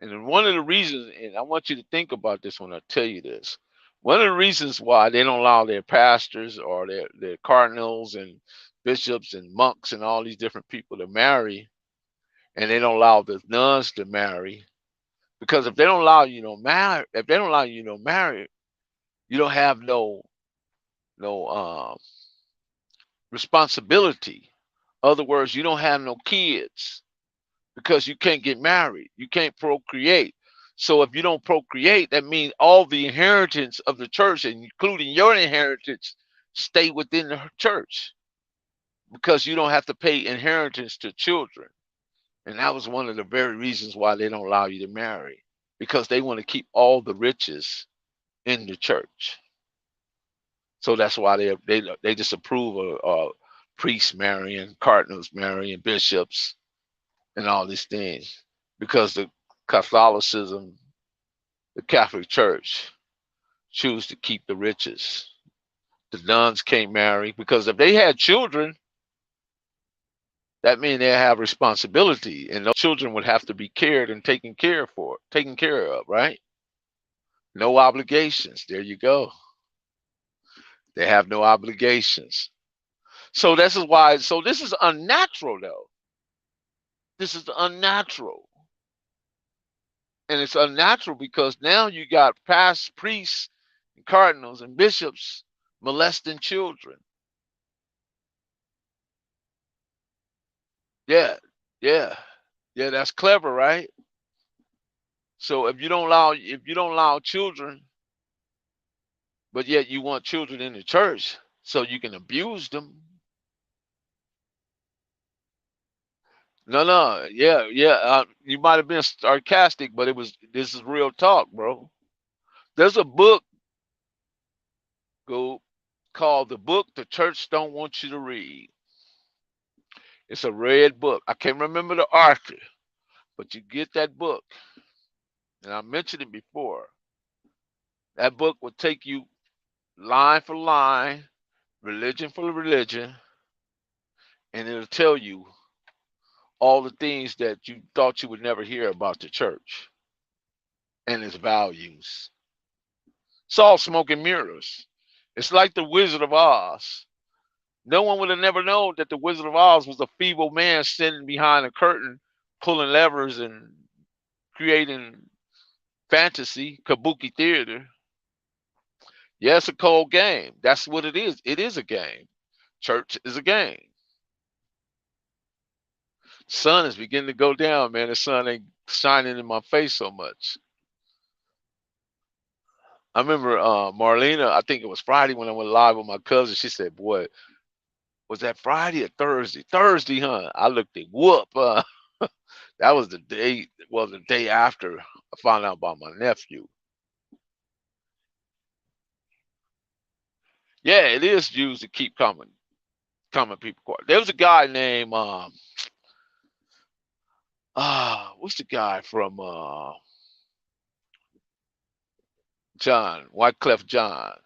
And then one of the reasons, and I want you to think about this when I tell you this, one of the reasons why they don't allow their pastors or their cardinals and bishops and monks and all these different people to marry, and they don't allow the nuns to marry, because if they don't allow you to marry, if they don't allow you to marry, you don't have no responsibility. Other words, you don't have no kids because you can't get married. You can't procreate. So if you don't procreate, that means all the inheritance of the church, including your inheritance, stay within the church because you don't have to pay inheritance to children. And that was one of the very reasons why they don't allow you to marry, because they want to keep all the riches in the church. So that's why they disapprove of priests marrying, cardinals marrying, bishops, and all these things because the Catholicism, the Catholic Church, choose to keep the riches. The nuns can't marry because if they had children, that means they have responsibility, and those children would have to be cared and taken care of, right? No obligations. There you go. They have no obligations. So this is why. So this is unnatural, though. This is unnatural, and it's unnatural because now you got past priests, and cardinals, and bishops molesting children. Yeah, yeah, yeah. That's clever, right? So if you don't allow children, but yet you want children in the church so you can abuse them. No, no, yeah, yeah. You might have been sarcastic, but this is real talk, bro. There's a book go called "The Book the Church Don't Want You to Read." It's a red book. I can't remember the author, but you get that book, and I mentioned it before. That book will take you line for line, religion for religion, and it'll tell you all the things that you thought you would never hear about the church and its values. It's all smoke and mirrors. It's like the Wizard of Oz. No one would have never known that the Wizard of Oz was a feeble man sitting behind a curtain, pulling levers and creating fantasy, kabuki theater. Yeah, it's a cold game. That's what it is. It is a game. Church is a game. Sun is beginning to go down, man. The sun ain't shining in my face so much. I remember Marlena, I think it was Friday when I went live with my cousin. She said, boy, was that Friday or Thursday? Thursday, huh? I looked at whoop. That was the day, well, the day after I found out about my nephew. Yeah, it is used to keep common people quiet. There was a guy named what's the guy from John, Wyclef John,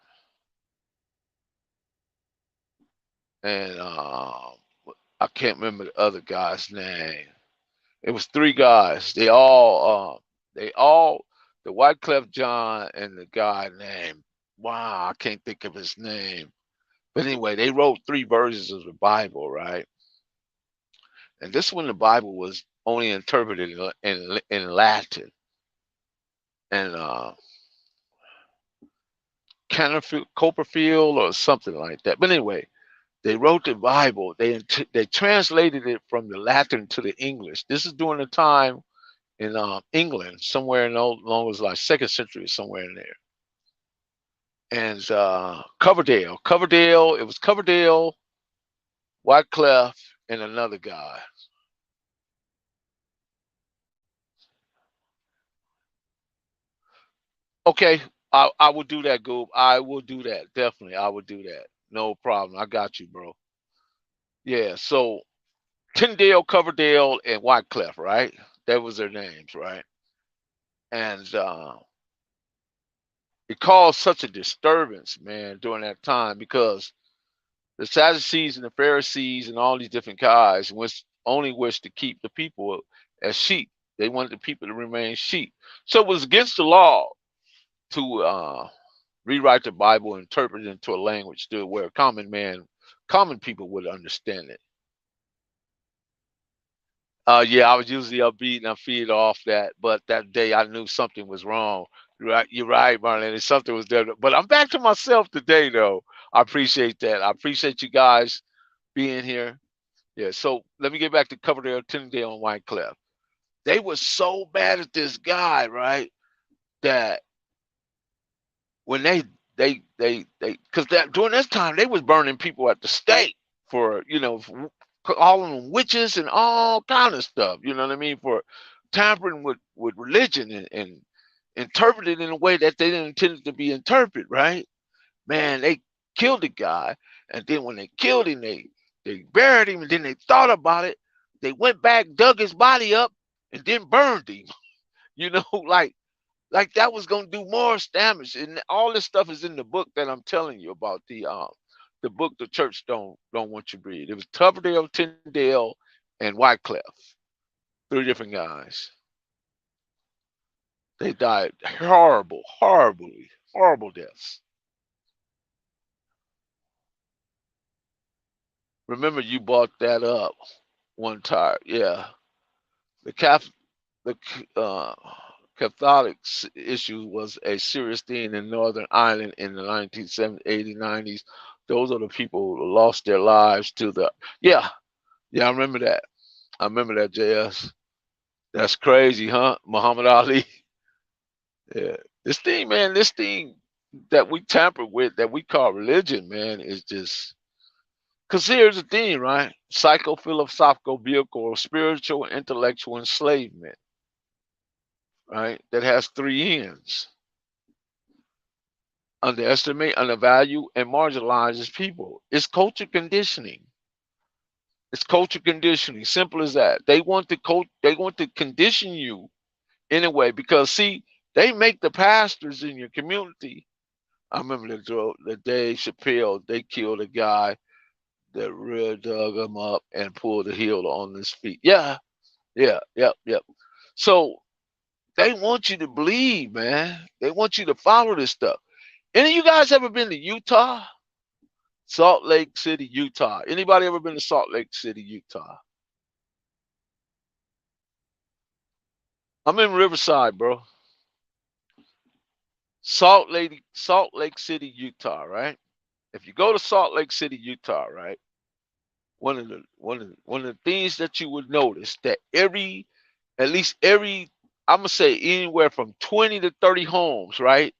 and I can't remember the other guy's name. It was three guys. They all the Wyclef John and the guy named wow, I can't think of his name. But anyway, they wrote three versions of the Bible, right? And this one, the Bible was only interpreted in Latin and Copperfield or something like that. But anyway, they wrote the Bible. They translated it from the Latin to the English. This is during the time in England, somewhere in long as like second century, somewhere in there. And Coverdale. It was Coverdale, Wyclef, and another guy. Okay, I will do that, Goob. I will do that. Definitely, I will do that. No problem. I got you, bro. Yeah. So Tyndale, Coverdale, and Wyclef, right? That was their names, right? And it caused such a disturbance, man, during that time because the Sadducees and the Pharisees and all these different guys only wished to keep the people as sheep. They wanted the people to remain sheep. So it was against the law to rewrite the Bible and interpret it into a language to where common people would understand it. Yeah, I was usually upbeat and I feed off that, but that day I knew something was wrong. You're right, Marlene. Something was there, but I'm back to myself today, though. I appreciate that. I appreciate you guys being here. Yeah. So let me get back to Coverdale, Tyndale, and Wyclef. They were so bad at this guy, right? That when they because that during this time they was burning people at the stake for calling them witches and all kind of stuff. You know what I mean? For tampering with religion and interpreted in a way that they didn't intend it to be interpreted. Right? Man, they killed the guy, and then when they killed him, they buried him, and then they thought about it. They went back, dug his body up, and then burned him. You know, like that was gonna do more damage. And all this stuff is in the book that I'm telling you about. The book the church don't want you to read. It was Coverdale, Tyndale, and Wycliffe. Three different guys. They died horrible deaths. Remember, you brought that up one time. Yeah, the Catholic, the Catholic issue was a serious thing in Northern Ireland in the 1970s, 80s, 90s. Those are the people who lost their lives to the. Yeah, yeah, I remember that. I remember that, JS. That's crazy, huh? Muhammad Ali. Yeah. This thing, man, this thing that we tamper with, that we call religion, man, is just. Because here's the thing, right? Psycho-philosophical vehicle or spiritual intellectual enslavement, right? That has three ends: underestimate, undervalue, and marginalizes people. It's culture conditioning. It's culture conditioning. Simple as that. They want to condition you in a way because see, they make the pastors in your community. I remember the day Chappelle, they killed a guy that really dug him up and pulled the heel on his feet. Yeah, yeah, yep, yep. So they want you to believe, man. They want you to follow this stuff. Any of you guys ever been to Utah? Salt Lake City, Utah. Anybody ever been to Salt Lake City, Utah? I'm in Riverside, bro. Salt Lake City, Utah, right? If you go to Salt Lake City, Utah, right? One of the things that you would notice that at least every I'm gonna say anywhere from 20 to 30 homes, right?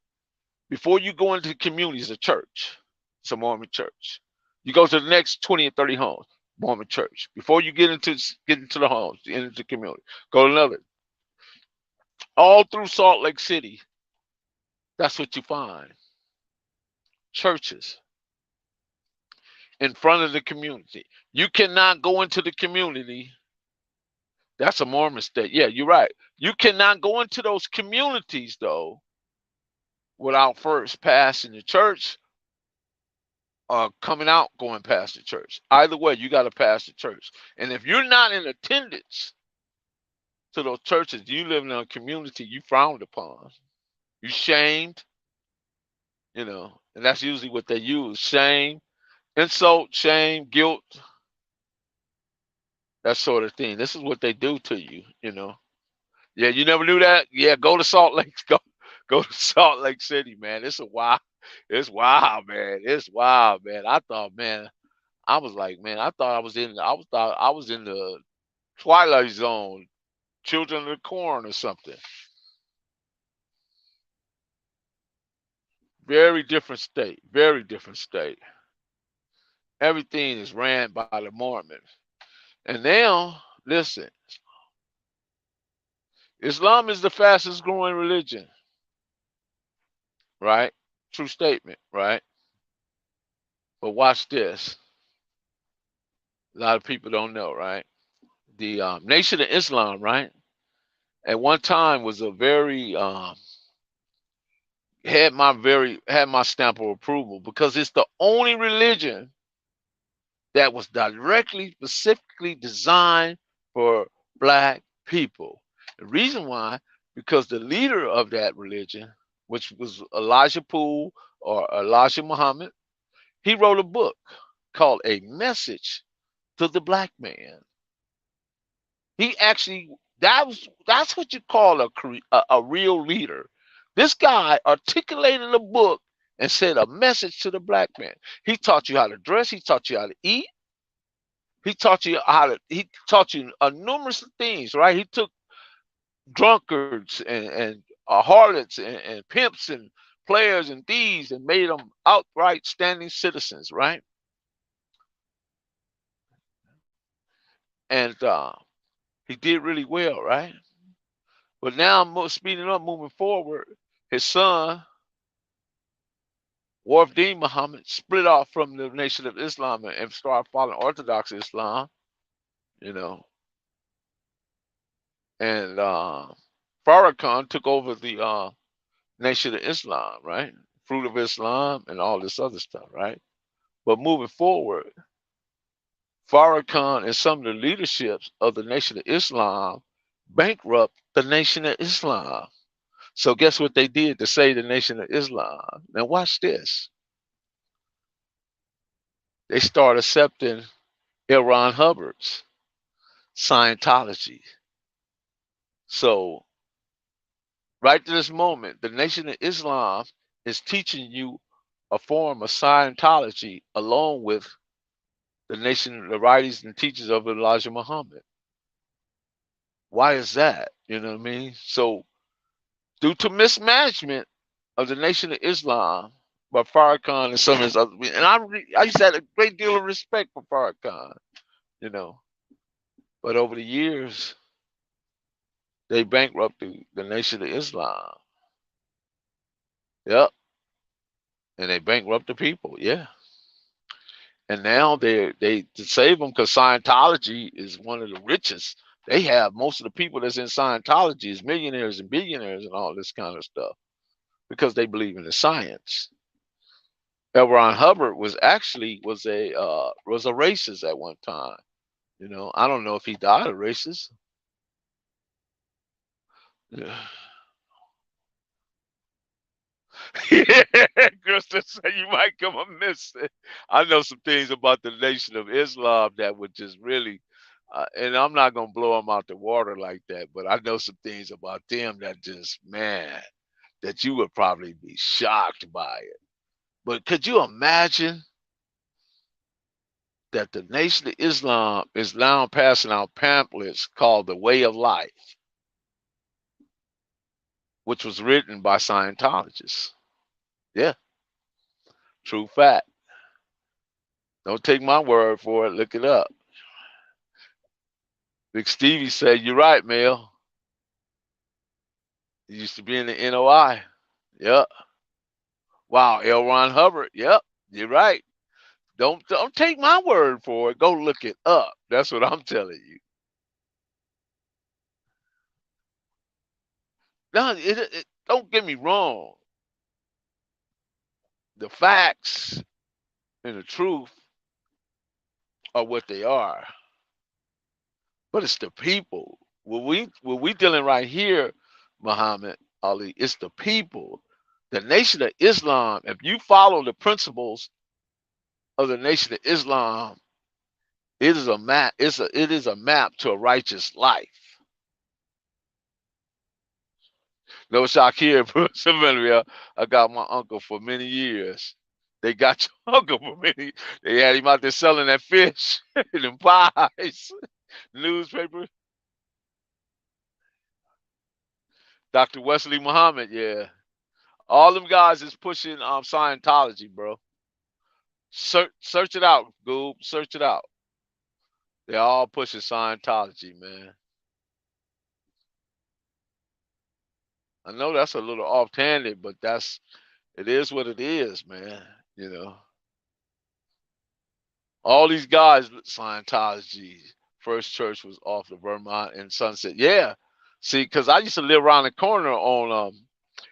Before you go into the community is a church. It's a Mormon church. You go to the next 20 or 30 homes, Mormon church. Before you get into the homes, into the community, go to another. All through Salt Lake City, that's what you find. Churches in front of the community. You cannot go into the community. That's a Mormon state. Yeah, you're right. You cannot go into those communities though without first passing the church or coming out going past the church. Either way, you got to pass the church. And if you're not in attendance to those churches, you live in a community you frowned upon. You shamed, and that's usually what they use: shame, insult, shame, guilt, that sort of thing. This is what they do to you. Yeah, you never knew that? Yeah, go to Salt Lake. Go to Salt Lake City, man. It's wild, man. It's wild, man. I thought, man, I was like, man, I thought I was in the Twilight Zone, Children of the Corn or something. Very different state. Very different state. Everything is ran by the Mormons. And now, listen, Islam is the fastest growing religion, right? True statement, right? But watch this. A lot of people don't know, right? The Nation of Islam, right? At one time was a very had my stamp of approval because it's the only religion that was directly specifically designed for black people. The reason why, because the leader of that religion, which was Elijah Poole or Elijah Muhammad, he wrote a book called A Message to the Black Man. He actually that's what you call a real leader. This guy articulated a book and said a message to the black man. He taught you how to dress. He taught you how to eat. He taught you numerous things, right? He took drunkards and harlots and pimps and players and thieves and made them outright standing citizens, right? And he did really well, right? But now, speeding up, moving forward, his son Wafdi Muhammad split off from the Nation of Islam and started following Orthodox Islam, you know, and Farrakhan took over the Nation of Islam, right? Fruit of Islam and all this other stuff, right? But moving forward, Farrakhan and some of the leaderships of the Nation of Islam bankrupt the Nation of Islam. So guess what they did to save the Nation of Islam? Now watch this. They start accepting L. Ron Hubbard's Scientology. So right to this moment, the Nation of Islam is teaching you a form of Scientology along with the writings and teachings of Elijah Muhammad. Why is that? You know what I mean? So due to mismanagement of the Nation of Islam by Farrakhan and some of his other, and I used to have a great deal of respect for Farrakhan, you know, but over the years they bankrupted the Nation of Islam. Yep, and they bankrupt the people. Yeah, and now they to save them because Scientology is one of the richest. They have most of the people that's in Scientology is millionaires and billionaires and all this kind of stuff because they believe in the science. L. Ron Hubbard was a racist at one time. You know, I don't know if he died of racist. Yeah. Yeah, Krista said you might come amiss. I know some things about the Nation of Islam that would just really, and I'm not gonna blow them out the water like that, but I know some things about them that just, man, that you would probably be shocked by it. But could you imagine that the Nation of Islam is now passing out pamphlets called The Way of Life, which was written by Scientologists? Yeah, true fact. Don't take my word for it. Look it up. Big Stevie said, "You're right, Mel. He used to be in the NOI." Yep. Wow, L. Ron Hubbard. Yep. You're right. Don't take my word for it. Go look it up. That's what I'm telling you. No, don't get me wrong. The facts and the truth are what they are, but it's the people. What we dealing right here, Muhammad Ali, it's the people. The Nation of Islam, if you follow the principles of the Nation of Islam, it is a map. It is a map to a righteous life. No shock here, Samaria. I got my uncle for many years. They got your uncle for many. They had him out there selling that fish and them pies, newspaper. Dr. Wesley Muhammad, yeah. All them guys is pushing Scientology, bro. Search it out, Goob. Search it out. They're all pushing Scientology, man. I know that's a little off-handed, but it is what it is, man. You know, all these guys, Scientology. First church was off the Vermont and Sunset. Yeah, see, because I used to live around the corner on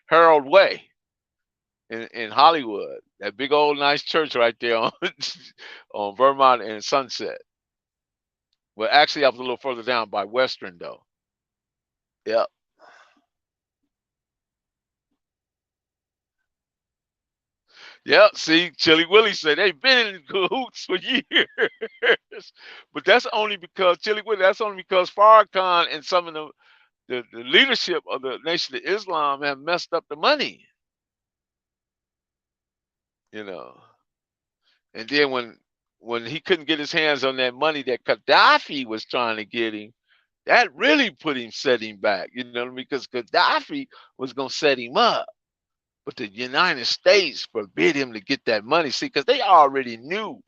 Harold Way in Hollywood. That big old nice church right there on on Vermont and Sunset. Well, actually, I was a little further down by Western though. Yep. Yep. See, Chili Willie said they've been in cahoots for years, but that's only because Chili Willie. That's only because Farrakhan and some of the leadership of the Nation of Islam have messed up the money. You know, and then when he couldn't get his hands on that money that Gaddafi was trying to get him, that really set him back. You know, because Gaddafi was gonna set him up. But the United States forbid him to get that money. See, because they already knew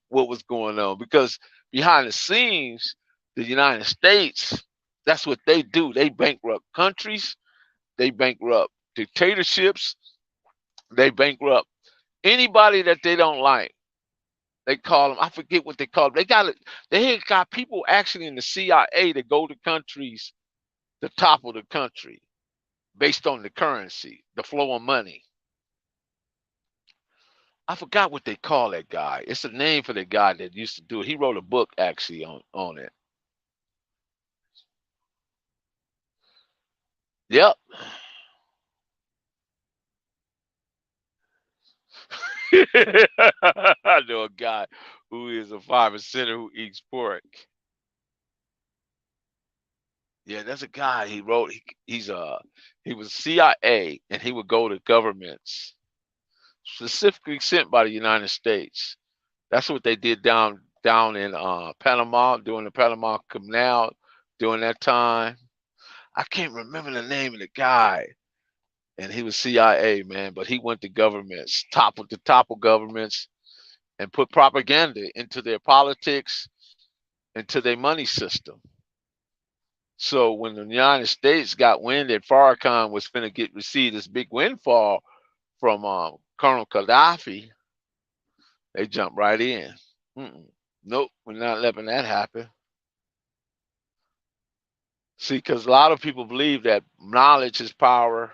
what was going on. Because behind the scenes, the United States, that's what they do. They bankrupt countries, they bankrupt dictatorships, they bankrupt Anybody that they don't like, they call them. I forget what they call them. They got it. They had got people actually in the CIA to go to countries to topple the country based on the currency, the flow of money. I forgot what they call that guy. It's a name for the guy that used to do it. He wrote a book actually on it. Yep. I know a guy who is a 5%er who eats pork. Yeah, that's a guy. He wrote. He was CIA, and he would go to governments specifically sent by the United States. That's what they did down in Panama during the Panama Canal during that time. I can't remember the name of the guy, and he was CIA man, but he went to governments, topple governments, and put propaganda into their politics, into their money system. So when the United States got wind that Farrakhan was going to receive this big windfall from Colonel Gaddafi, they jumped right in. Mm-mm. Nope, we're not letting that happen. See, because a lot of people believe that knowledge is power,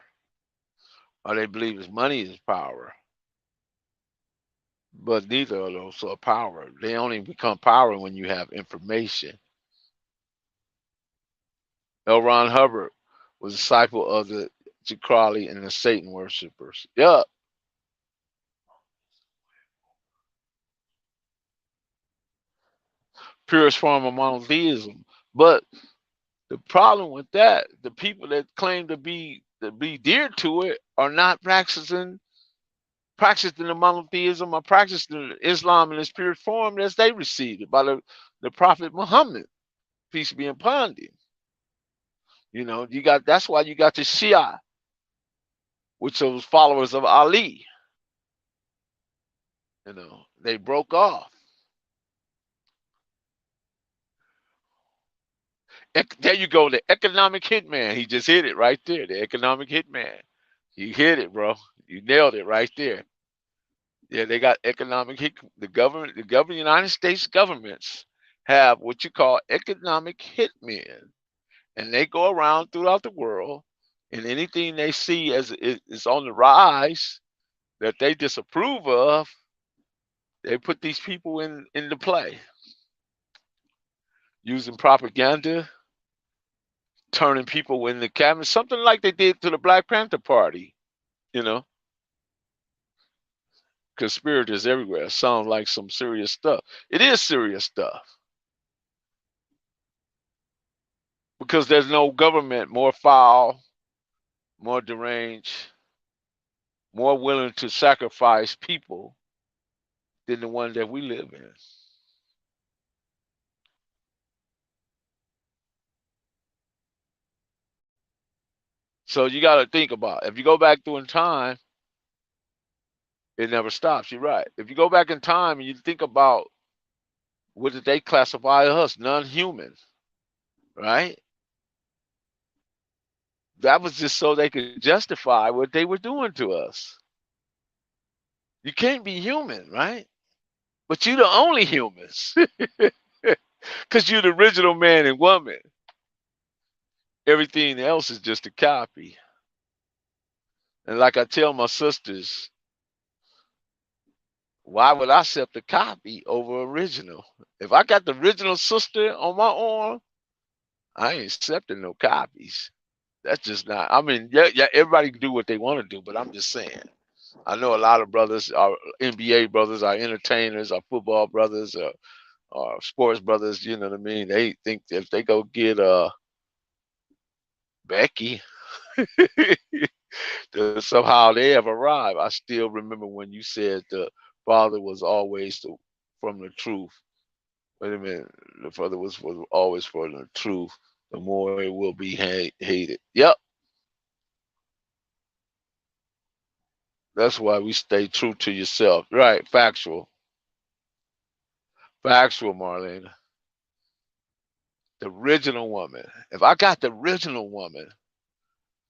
or they believe that money is power, but neither of those are power. They only become power when you have information. L. Ron Hubbard was a disciple of the Crowley and the Satan worshippers. Yep. Purest form of monotheism. But the problem with that, the people that claim to be dear to it are not practicing the monotheism or practicing Islam in its purest form as they received it by the Prophet Muhammad, peace be upon him. You got that's why you got the Shia, which are followers of Ali. They broke off. There you go, the economic hitman. He just hit it right there. The economic hitman. You hit it, bro. You nailed it right there. Yeah, they got economic hit. The United States governments have what you call economic hitmen, and they go around throughout the world, and anything they see as is on the rise that they disapprove of, they put these people into play using propaganda, turning people into cabinets, something like they did to the Black Panther Party. You know, conspirators everywhere. Sounds like some serious stuff. It is serious stuff because there's no government more foul, more deranged, more willing to sacrifice people than the one that we live in. So you got to think about it. If you go back through in time, it never stops. You're right. If you go back in time and you think about what did they classify us, non-human, right? That was just so they could justify what they were doing to us. You can't be human, right? But you're the only humans because you're the original man and woman. Everything else is just a copy. And like I tell my sisters, why would I accept a copy over original? If I got the original sister on my arm, I ain't accepting no copies. That's just not. I mean, yeah, everybody can do what they want to do, but I'm just saying. I know a lot of brothers, our NBA brothers, our entertainers, our football brothers, our sports brothers. You know what I mean? They think if they go get Becky, somehow they have arrived. I still remember when you said the father was always from the truth. Wait a minute, the father was always for the truth. The more it will be hated. Yep, that's why we stay true to yourself. Right, factual, factual, Marlene. The original woman. If I got the original woman,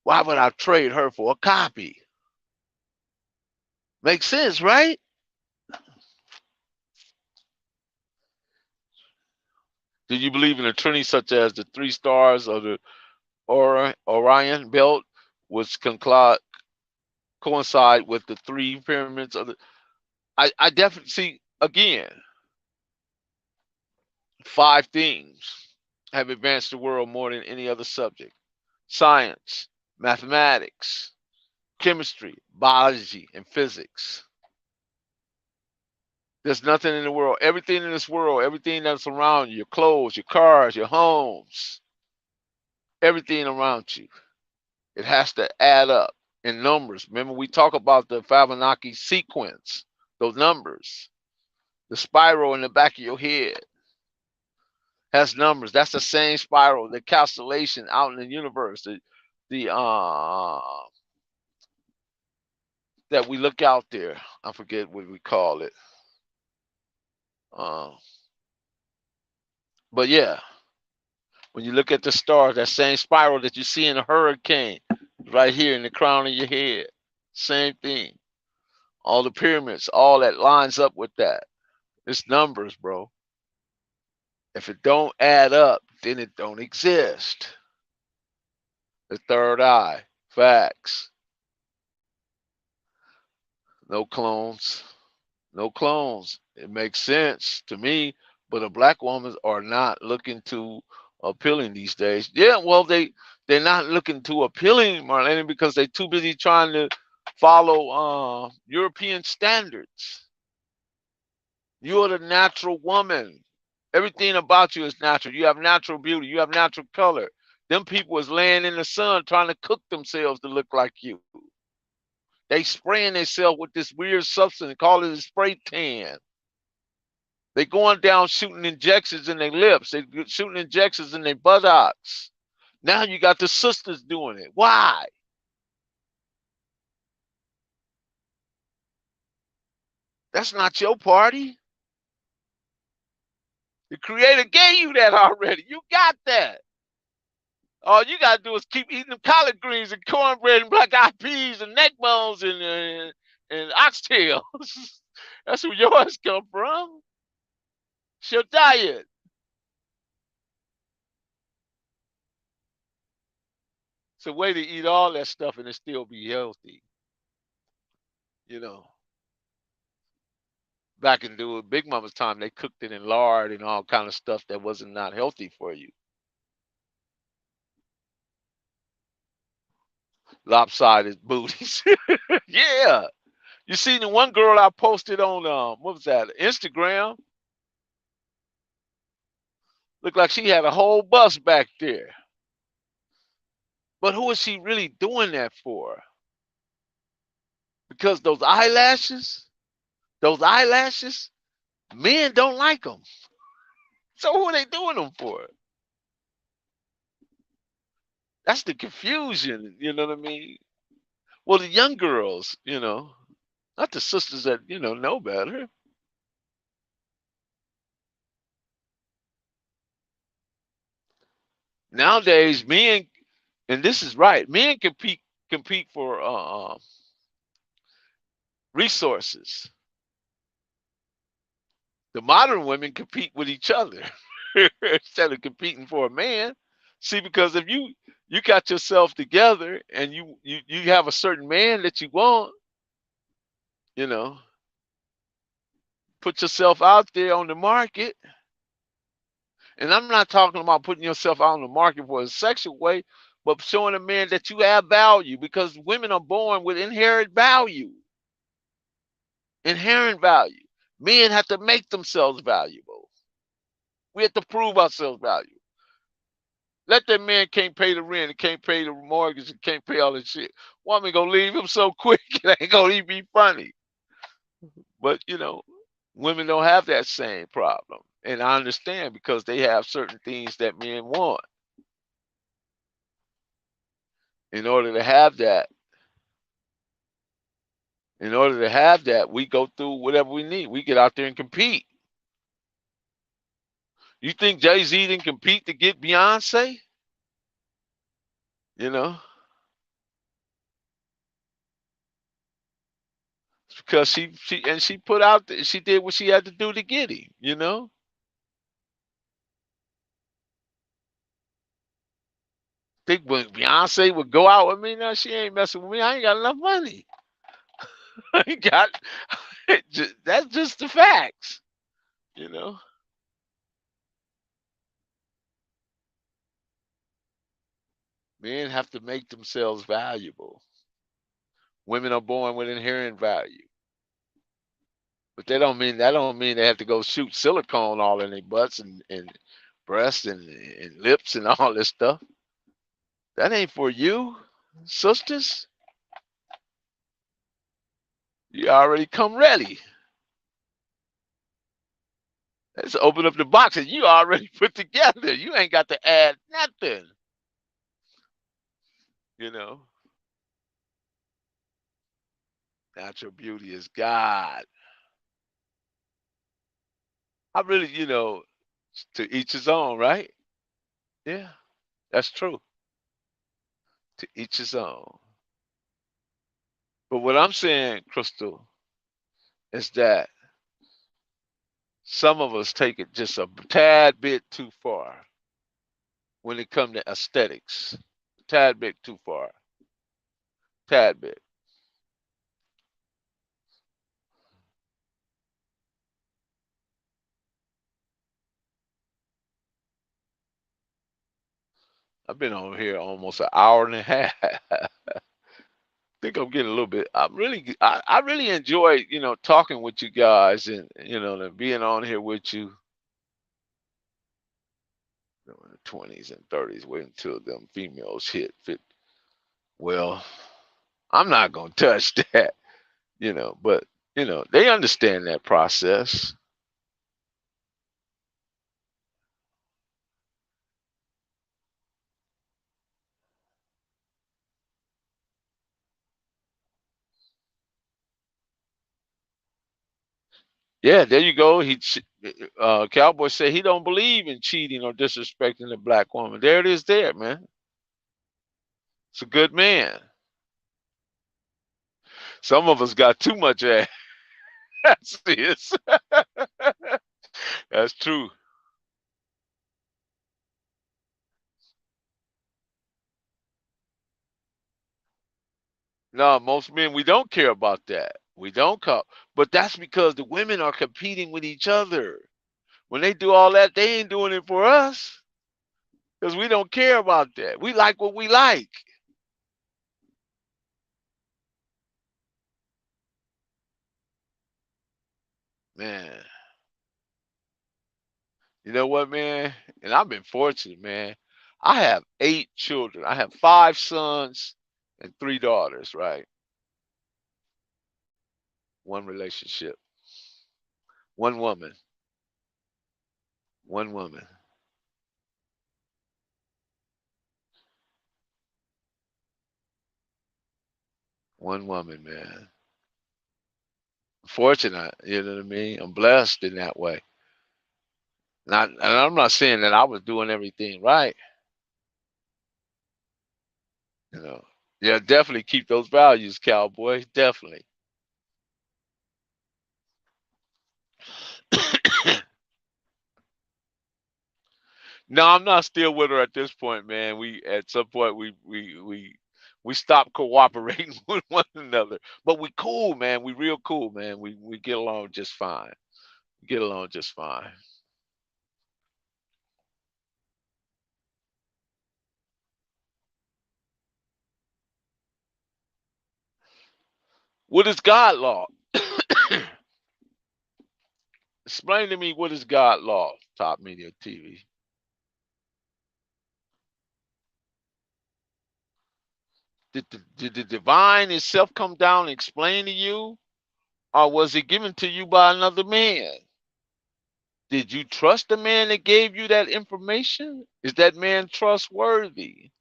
why would I trade her for a copy? Makes sense, right? Do you believe in a trinity such as the three stars of the Orion belt, which coincide with the three pyramids of the? I definitely see again. Five themes have advanced the world more than any other subject: science, mathematics, chemistry, biology, and physics. There's nothing in the world, everything in this world, everything that's around you, your clothes, your cars, your homes, everything around you, it has to add up in numbers. Remember, we talk about the Fibonacci sequence, those numbers, the spiral in the back of your head has numbers. That's the same spiral, the constellation out in the universe, the that we look out there. I forget what we call it. Uh, but yeah, when you look at the stars, that same spiral that you see in a hurricane, right here in the crown of your head, same thing. All the pyramids, all that lines up with that. It's numbers, bro. If it don't add up, then it don't exist. The third eye, facts. No clones. No clones. It makes sense to me, but a black woman are not looking to appealing these days. Yeah, well they're not looking to appealing, Marlene, because they're too busy trying to follow European standards. You're the natural woman. Everything about you is natural. You have natural beauty. You have natural color. Them people is laying in the sun trying to cook themselves to look like you. They spraying themselves with this weird substance and call it a spray tan. They going down shooting injections in their lips. They shooting injections in their buttocks. Now you got the sisters doing it. Why? That's not your party. The creator gave you that already. You got that. All you gotta do is keep eating them collard greens and cornbread and black eyed peas and neck bones and oxtails. That's where yours come from. It's your diet. It's a way to eat all that stuff and it still be healthy. You know, back in the Big Mama's time, they cooked it in lard and all kind of stuff that wasn't not healthy for you. Lopsided booties. Yeah. You seen the one girl I posted on what was that? Instagram? Looked like she had a whole bus back there. But who is she really doing that for? Because those eyelashes, men don't like them. So who are they doing them for? That's the confusion. You know what I mean? Well, the young girls, not the sisters that know better. Nowadays, men, and this is right, men compete for resources. The modern women compete with each other instead of competing for a man. See, because if you got yourself together and you have a certain man that you want, you know, put yourself out there on the market. And I'm not talking about putting yourself out on the market for a sexual way, but showing a man that you have value because women are born with inherent value. Inherent value. Men have to make themselves valuable. We have to prove ourselves valuable. Let that man can't pay the rent and can't pay the mortgage and can't pay all this shit. Woman gonna leave him so quick it ain't gonna even be funny. But women don't have that same problem. And I understand because they have certain things that men want. In order to have that, we go through whatever we need. We get out there and compete. You think Jay-Z didn't compete to get Beyonce? You know, because she put out she did what she had to do to get him. Think when Beyonce would go out with me now, she ain't messing with me. I ain't got enough money. I ain't got. That's just the facts. You know. Men have to make themselves valuable. Women are born with inherent value. But that don't mean they have to go shoot silicone all in their butts and breasts and lips and all this stuff. That ain't for you, sisters. You already come ready. Let's open up the box and you already put together. You ain't got to add nothing. You know, natural beauty is God. I really, to each his own, right? Yeah, that's true. To each his own. But what I'm saying, Crystal, is that some of us take it just a tad bit too far when it comes to aesthetics. Tad bit too far. Tad bit. I've been on here almost an hour and a half. I think I'm getting a little bit. I really enjoy, talking with you guys and and being on here with you, in the 20s and 30s. Wait until them females hit fit. Well, I'm not gonna touch that, but they understand that process. Yeah, there you go. Cowboy said he don't believe in cheating or disrespecting a black woman. There it is, there, man. It's a good man. Some of us got too much ass. That's it. That's true. No, most men we don't care about that. We don't call, but that's because the women are competing with each other. When they do all that, they ain't doing it for us because we don't care about that. We like what we like, man. You know what, man? And I've been fortunate, man. I have 8 children. I have 5 sons and 3 daughters. Right, one relationship, one woman, one woman, one woman, man. Fortunate, you know what I mean? I'm blessed in that way. And I'm not saying that I was doing everything right, you know. Yeah, definitely keep those values, cowboy. Definitely. No, I'm not still with her at this point, man. We at some point we stopped cooperating with one another. But we cool, man. We real cool, man. We get along just fine. We get along just fine. What is God law? Explain to me what is God law, Top Media TV. Did the divine itself come down and explain to you? Or was it given to you by another man? Did you trust the man that gave you that information? Is that man trustworthy?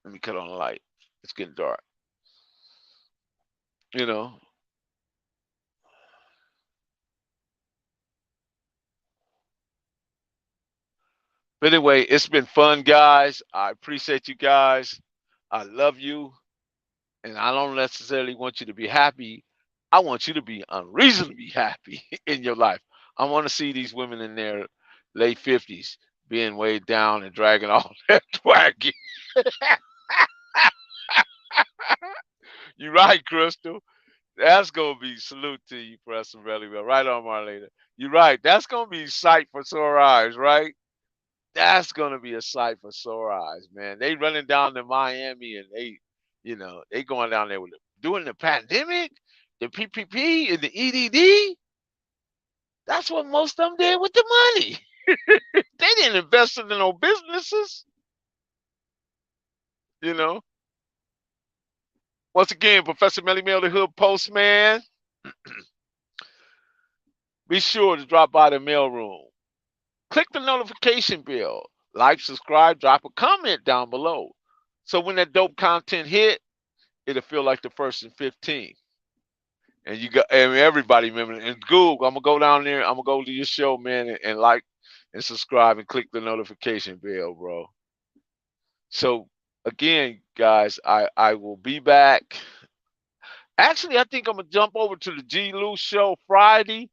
Let me cut on the light. It's getting dark. You know. But anyway, it's been fun, guys. I appreciate you guys. I love you. And I don't necessarily want you to be happy. I want you to be unreasonably happy in your life. I want to see these women in their late 50s being weighed down and dragging all that wagon. You're right, Crystal. That's gonna be salute to you, Preston Belly. Right on, Marlena. You're right. That's gonna be sight for sore eyes, right? That's gonna be a sight for sore eyes, man. They running down to Miami and they going down there with during the pandemic, the PPP and the EDD. That's what most of them did with the money. They didn't invest it in no businesses, you know. Once again, Professor Melly Mail, the Hood Postman. Be sure to drop by the mailroom. Click the notification bell. Like, subscribe, drop a comment down below. So when that dope content hit, it'll feel like the first and 15. And you got and everybody remember and Google, I'm gonna go down there, I'm gonna go to your show, man, and like and subscribe and click the notification bell, bro. So again, guys, I will be back. Actually, I think I'm gonna jump over to the G Lou show Friday.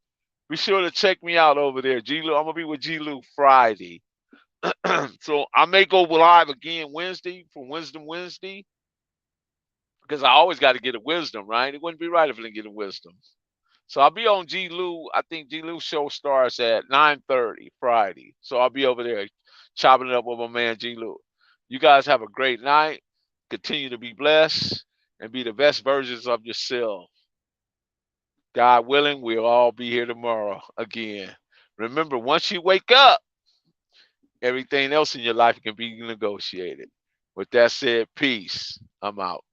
Be sure to check me out over there. G Lou, I'm gonna be with G Lou Friday. So I may go live again Wednesday for Wisdom Wednesday because I always got to get a wisdom, right? It wouldn't be right if I didn't get a wisdom. So I'll be on G Lou. I think G Lou show starts at 9:30 Friday. So I'll be over there chopping it up with my man G Lou. You guys have a great night. Continue to be blessed and be the best versions of yourself. God willing, we'll all be here tomorrow again. Remember, once you wake up, everything else in your life can be negotiated. With that said, peace. I'm out.